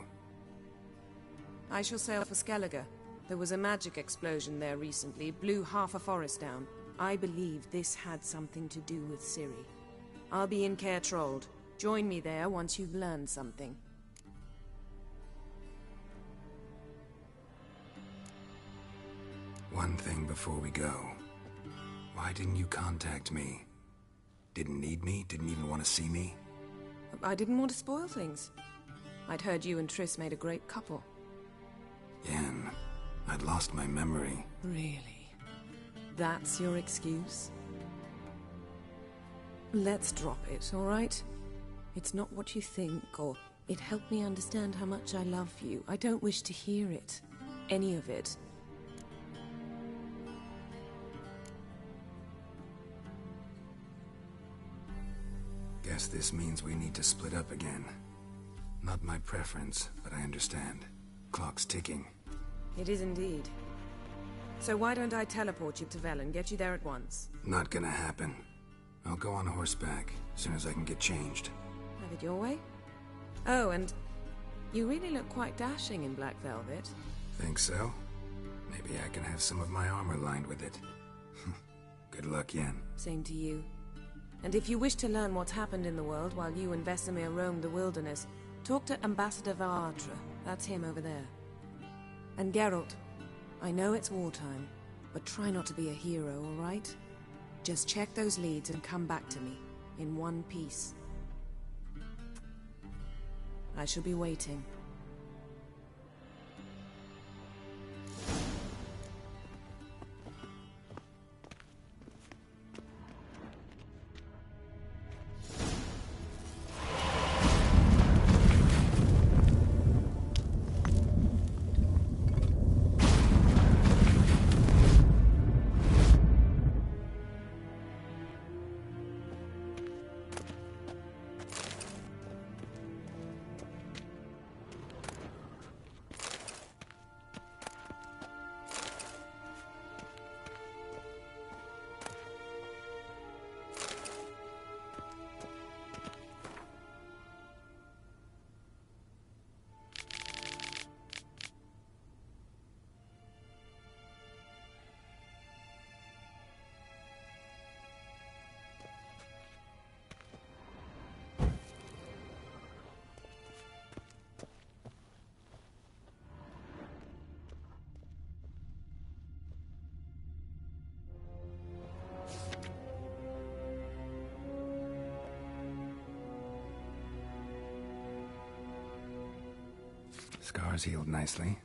I shall sail for Skellige. There was a magic explosion there recently, blew half a forest down. I believe this had something to do with Ciri. I'll be in Caer Trolde. Join me there once you've learned something. One thing before we go. Why didn't you contact me? Didn't need me? Didn't even want to see me? I didn't want to spoil things. I'd heard you and Triss made a great couple. Yen, I'd lost my memory. Really? That's your excuse? Let's drop it, all right? It's not what you think, or it helped me understand how much I love you. I don't wish to hear it. Any of it. Guess this means we need to split up again. Not my preference, but I understand. Clock's ticking. It is indeed. So why don't I teleport you to Velen, get you there at once? Not gonna happen. I'll go on horseback, as soon as I can get changed. Have it your way? Oh, and you really look quite dashing in black velvet. Think so? Maybe I can have some of my armor lined with it. Good luck, Yen. Same to you. And if you wish to learn what's happened in the world while you and Vesemir roamed the wilderness, talk to Ambassador Varatra. That's him over there. And Geralt, I know it's wartime, but try not to be a hero, all right? Just check those leads and come back to me, in one piece. I shall be waiting. Scars healed nicely.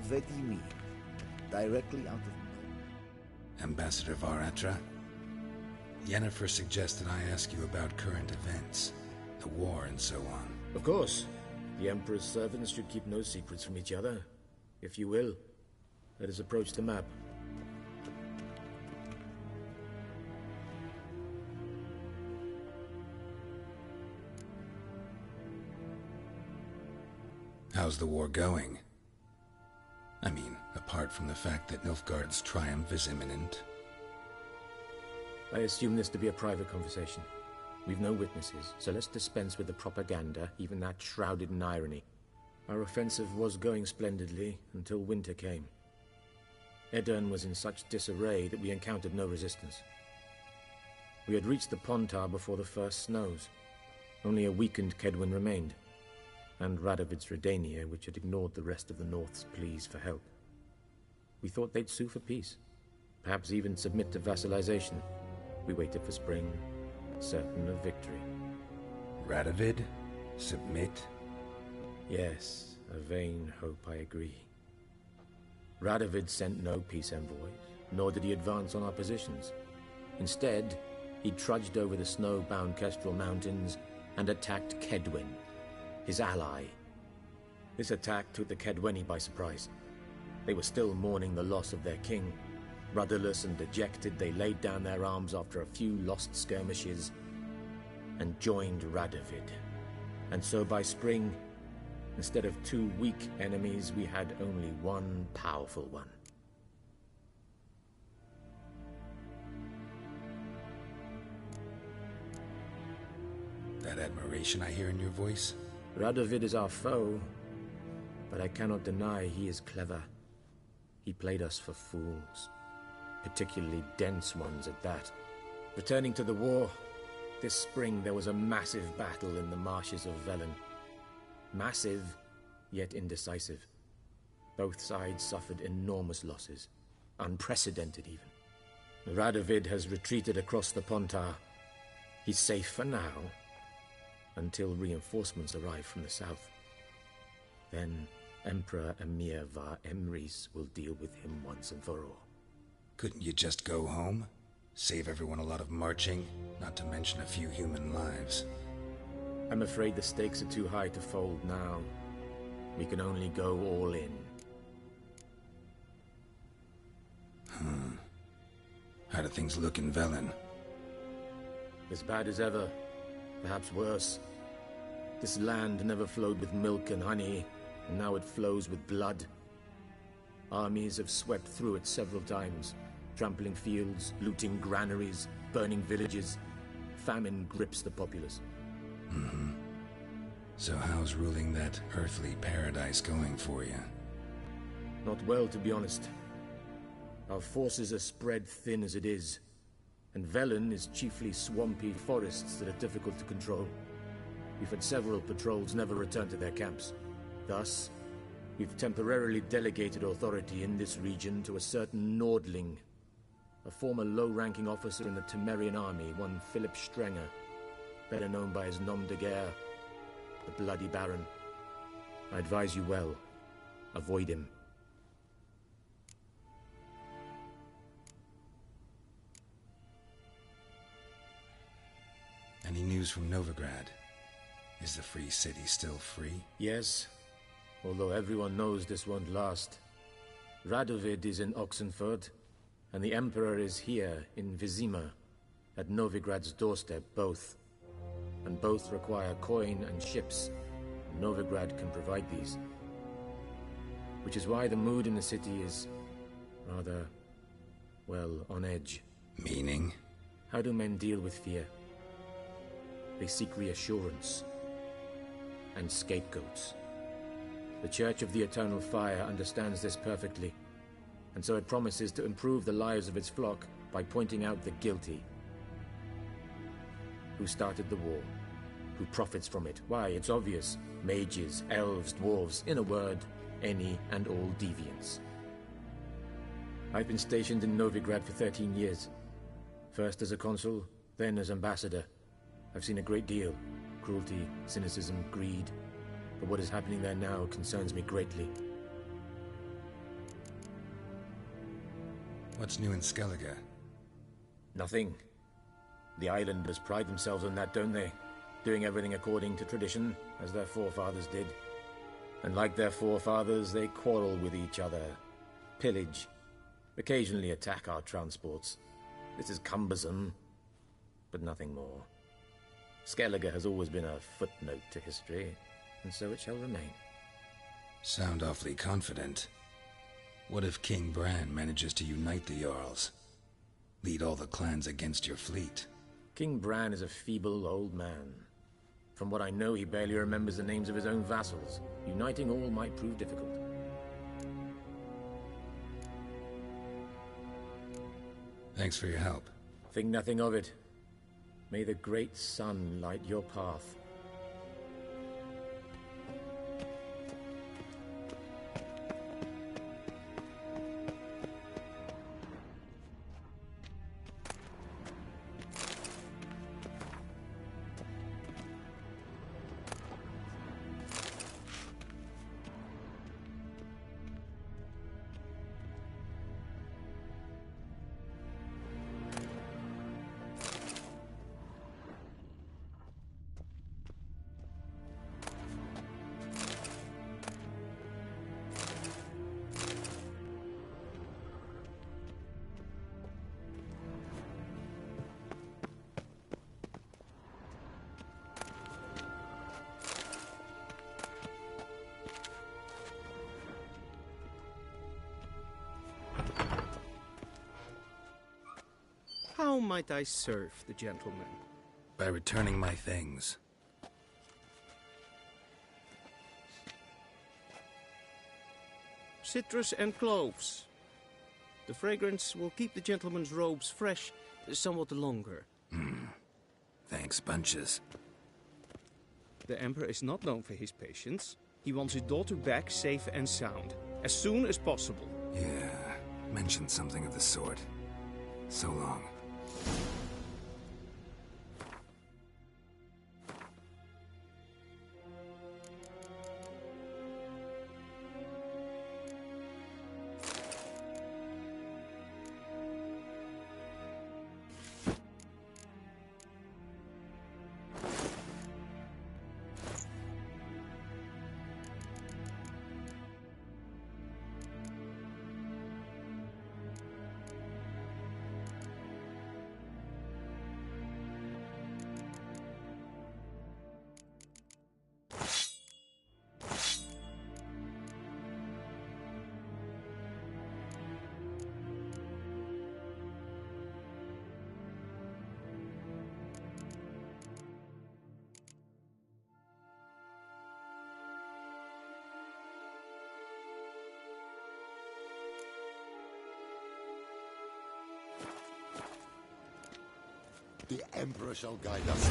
Vedimi, directly out of... Ambassador Varatra, Yennefer suggested I ask you about current events, the war and so on. Of course. The Emperor's servants should keep no secrets from each other. If you will, let us approach the map. How's the war going? I mean, apart from the fact that Nilfgaard's triumph is imminent. I assume this to be a private conversation. We've no witnesses, so let's dispense with the propaganda, even that shrouded in irony. Our offensive was going splendidly until winter came. Edirn was in such disarray that we encountered no resistance. We had reached the Pontar before the first snows. Only a weakened Kedwen remained, and Radovid's Redania, which had ignored the rest of the North's pleas for help. We thought they'd sue for peace, perhaps even submit to vassalization. We waited for spring, certain of victory. Radovid? Submit? Yes, a vain hope, I agree. Radovid sent no peace envoys, nor did he advance on our positions. Instead, he trudged over the snow-bound Kestrel Mountains and attacked Kedwen, his ally. This attack took the Kedweni by surprise. They were still mourning the loss of their king. Rudderless and dejected, they laid down their arms after a few lost skirmishes and joined Radovid. And so by spring, instead of 2 weak enemies, we had only one powerful one. That admiration I hear in your voice? Radovid is our foe, but I cannot deny he is clever. He played us for fools, particularly dense ones at that. Returning to the war, this spring there was a massive battle in the marshes of Velen. Massive, yet indecisive. Both sides suffered enormous losses, unprecedented even. Radovid has retreated across the Pontar. He's safe for now, until reinforcements arrive from the south. Then Emperor Emir var Emrys will deal with him once and for all. Couldn't you just go home? Save everyone a lot of marching, not to mention a few human lives. I'm afraid the stakes are too high to fold now. We can only go all in. How do things look in Velen? As bad as ever, perhaps worse. This land never flowed with milk and honey, and now it flows with blood. Armies have swept through it several times, trampling fields, looting granaries, burning villages. Famine grips the populace. So how's ruling that earthly paradise going for you? Not well, to be honest. Our forces are spread thin as it is, and Velen is chiefly swampy forests that are difficult to control. We've had several patrols never return to their camps. Thus, we've temporarily delegated authority in this region to a certain Nordling, a former low-ranking officer in the Temerian army, one Philip Strenger, better known by his nom de guerre, the Bloody Baron. I advise you well. Avoid him. Any news from Novigrad? Is the free city still free? Yes, although everyone knows this won't last. Radovid is in Oxenfurt, and the Emperor is here in Vizima, at Novigrad's doorstep, both. And both require coin and ships. Novigrad can provide these. Which is why the mood in the city is rather, well, on edge. Meaning? How do men deal with fear? They seek reassurance and scapegoats. The Church of the Eternal Fire understands this perfectly, and so it promises to improve the lives of its flock by pointing out the guilty. Who started the war? Who profits from it? Why, it's obvious. Mages, elves, dwarves, in a word, any and all deviants. I've been stationed in Novigrad for 13 years. First as a consul, then as ambassador. I've seen a great deal. Cruelty, cynicism, greed. But what is happening there now concerns me greatly. What's new in Skellige? Nothing. The islanders pride themselves on that, don't they? Doing everything according to tradition, as their forefathers did. And like their forefathers, they quarrel with each other, pillage, occasionally attack our transports. This is cumbersome, but nothing more. Skellige has always been a footnote to history, and so it shall remain. Sound awfully confident. What if King Bran manages to unite the Jarls? Lead all the clans against your fleet? King Bran is a feeble old man. From what I know, he barely remembers the names of his own vassals. Uniting all might prove difficult. Thanks for your help. Think nothing of it. May the great sun light your path. How might I serve the gentleman? By returning my things. Citrus and cloves. The fragrance will keep the gentleman's robes fresh somewhat longer. Thanks, bunches. The Emperor is not known for his patience. He wants his daughter back safe and sound, as soon as possible. Yeah, mentioned something of the sort. So long. The Emperor shall guide us.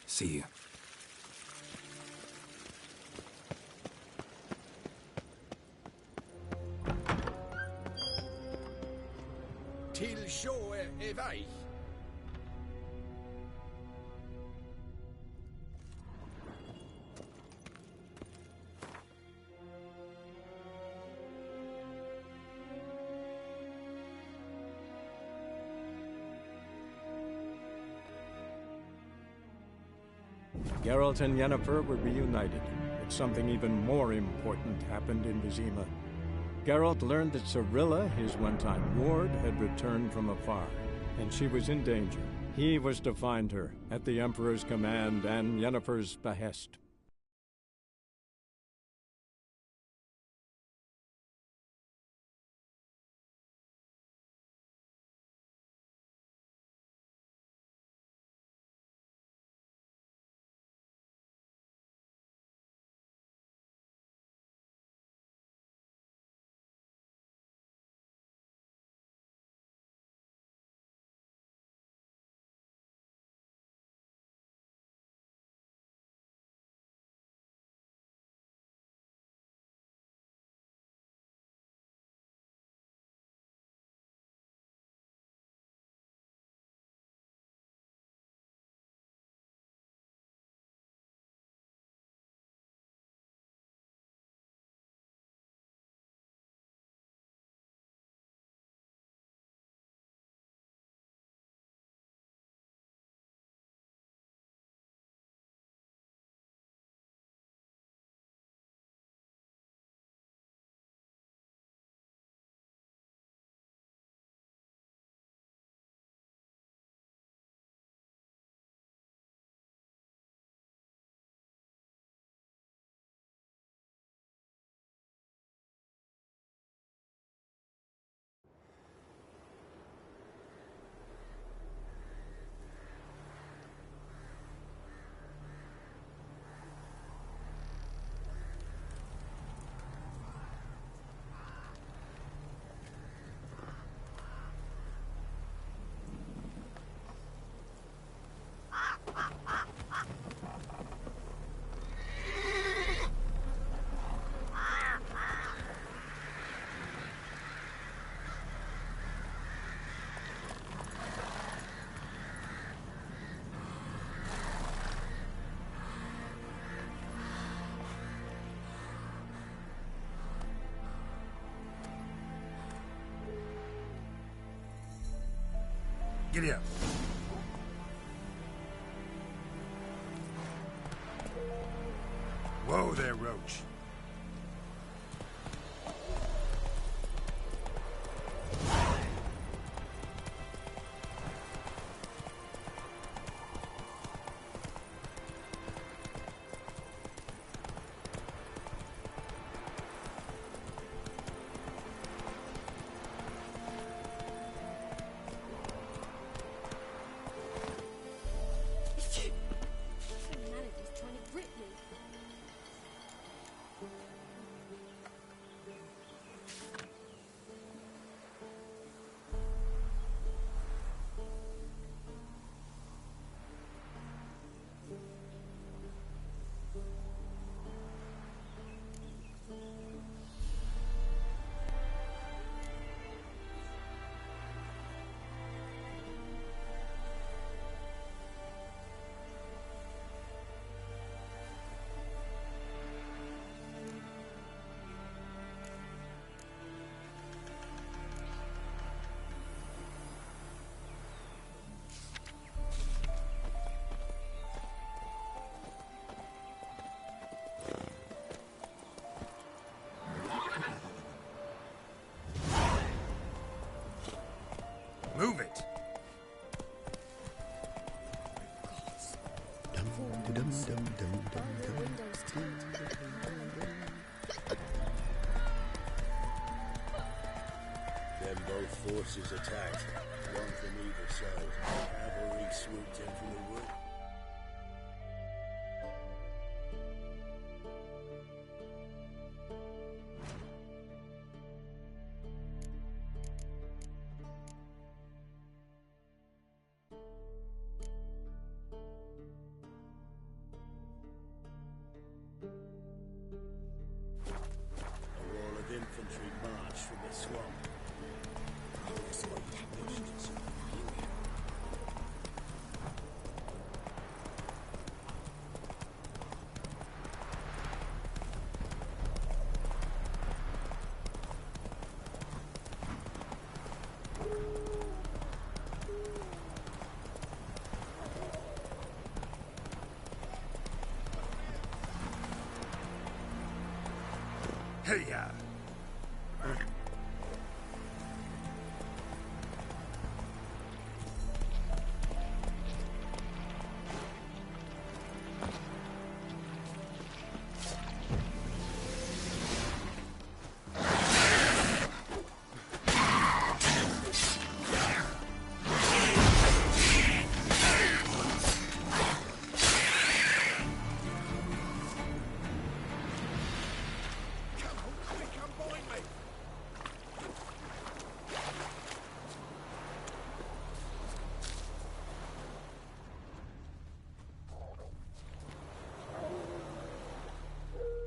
See you. Till sjå är väg. Geralt and Yennefer were reunited, but something even more important happened in Vizima. Geralt learned that Cirilla, his one-time ward, had returned from afar, and she was in danger. He was to find her, at the Emperor's command and Yennefer's behest. Giddy up. Whoa there, Roach. Move it. Then both forces attacked, one from either side. Cavalry swooped in from the wood. Infantry march from the swamp. Hey-ya!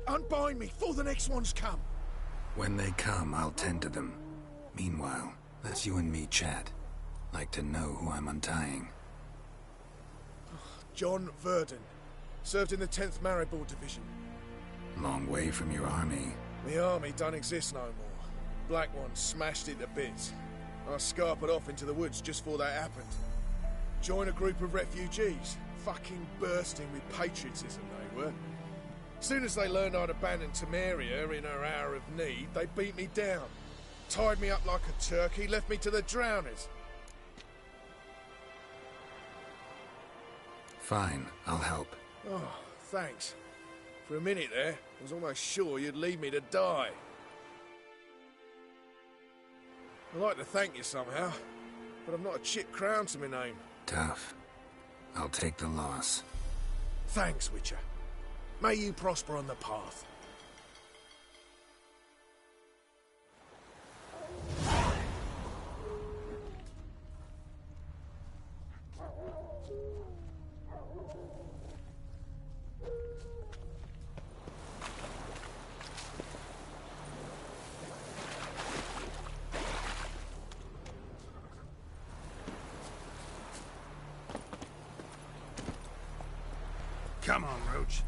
Unbind me before the next ones come. When they come, I'll tend to them. Meanwhile, let's you and me chat. Like to know who I'm untying. John Verdon. Served in the 10th Maribor Division. Long way from your army. The army don't exist no more. Black Ones smashed it to bits. I scarpered off into the woods just before that happened. Joined a group of refugees. Fucking bursting with patriotism they were. Soon as they learned I'd abandoned Temeria in her hour of need, they beat me down. Tied me up like a turkey, left me to the drowners. Fine, I'll help. Oh, thanks. For a minute there, I was almost sure you'd leave me to die. I'd like to thank you somehow, but I've not a chip crown to my name. Tough. I'll take the loss. Thanks, Witcher. May you prosper on the path. Come on, Roach.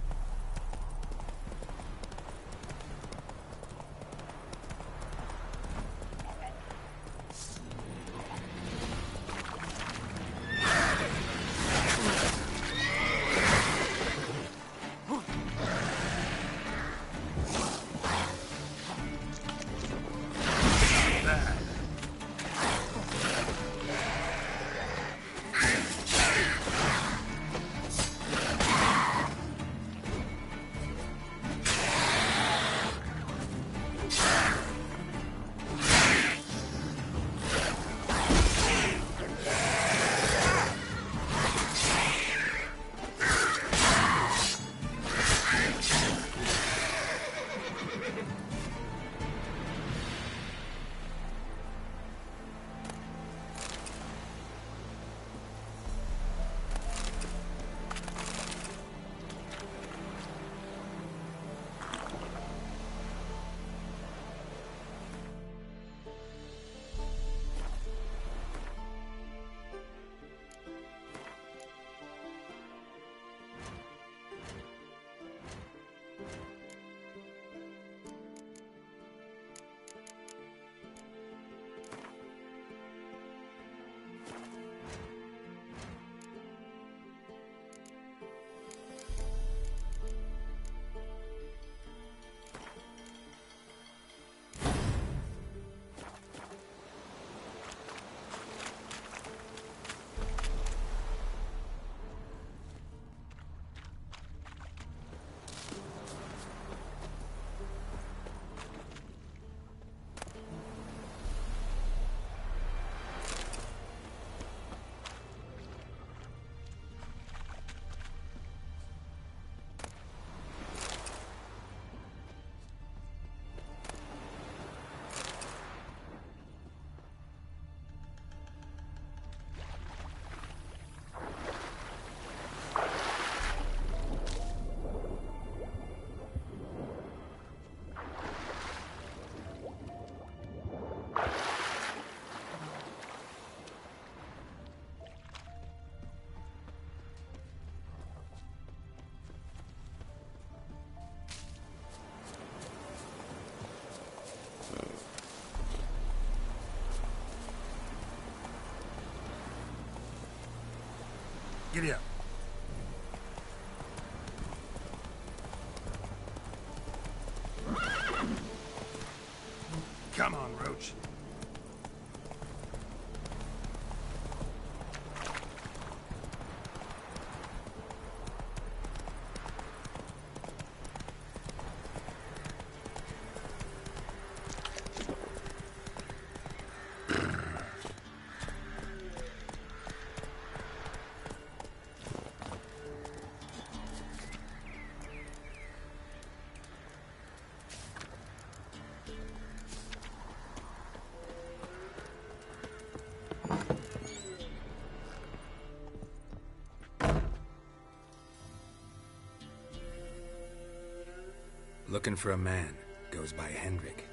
Giddy up. Come on, Roach. Looking for a man. Goes by Hendrik.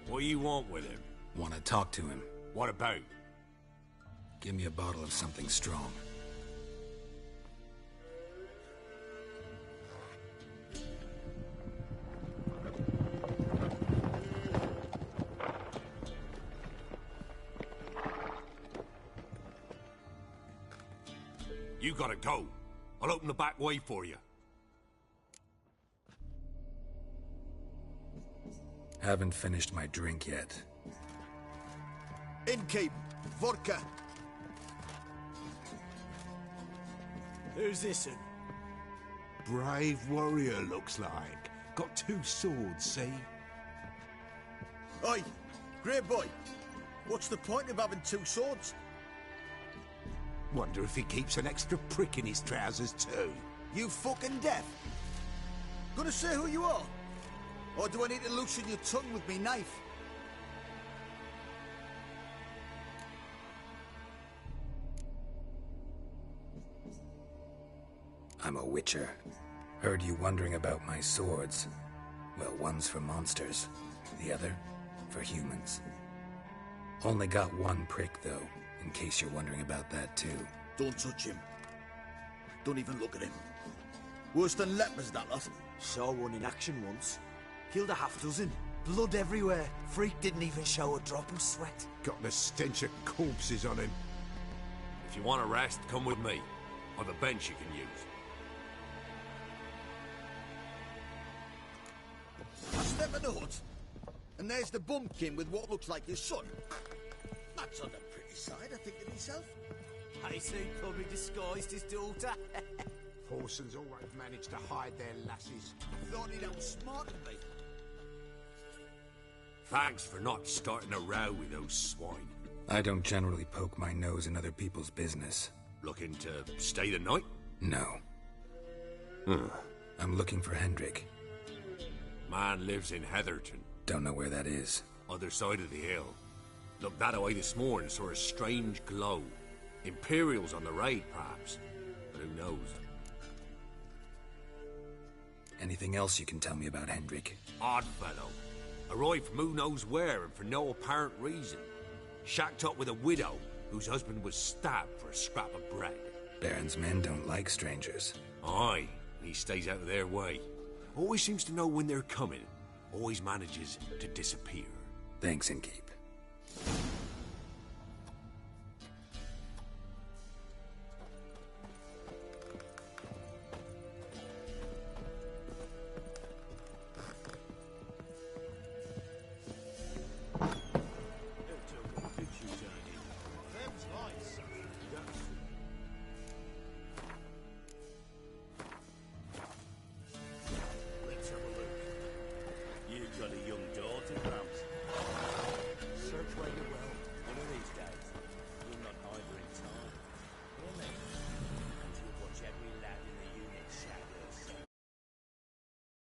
What do you want with him? Want to talk to him. What about? Give me a bottle of something strong. You gotta go. I'll open the back way for you. Haven't finished my drink yet. Innkeep, vodka. Who's this in? Brave warrior, looks like. Got 2 swords, see? Oi, grey boy. What's the point of having 2 swords? Wonder if he keeps an extra prick in his trousers, too. You fucking deaf? Gonna say who you are? Or do I need to loosen your tongue with me knife? I'm a witcher. Heard you wondering about my swords. Well, one's for monsters, the other for humans. Only got 1 prick, though, in case you're wondering about that, too. Don't touch him. Don't even look at him. Worse than lepers, that lot. Saw one in action once. Killed a half-dozen. Blood everywhere. Freak didn't even show a drop of sweat. Got the stench of corpses on him. If you want a rest, come with me. I've a bench you can use. I step in the hut, and there's the bumpkin with what looks like his son. That's on the pretty side, I think to myself. I see, probably disguised his daughter. Horsons always manage to hide their lasses. Thought he'd outsmarted me. Thanks for not starting a row with those swine. I don't generally poke my nose in other people's business. Looking to stay the night? No. I'm looking for Hendrik. Man lives in Heatherton. Don't know where that is. Other side of the hill. Looked that away this morning, saw a strange glow. Imperials on the raid, perhaps. But who knows? Anything else you can tell me about Hendrik? Odd fellow. Arrived from who knows where and for no apparent reason. Shacked up with a widow whose husband was stabbed for a scrap of bread. Baron's men don't like strangers. Aye, and he stays out of their way. Always seems to know when they're coming. Always manages to disappear. Thanks, Innkeep.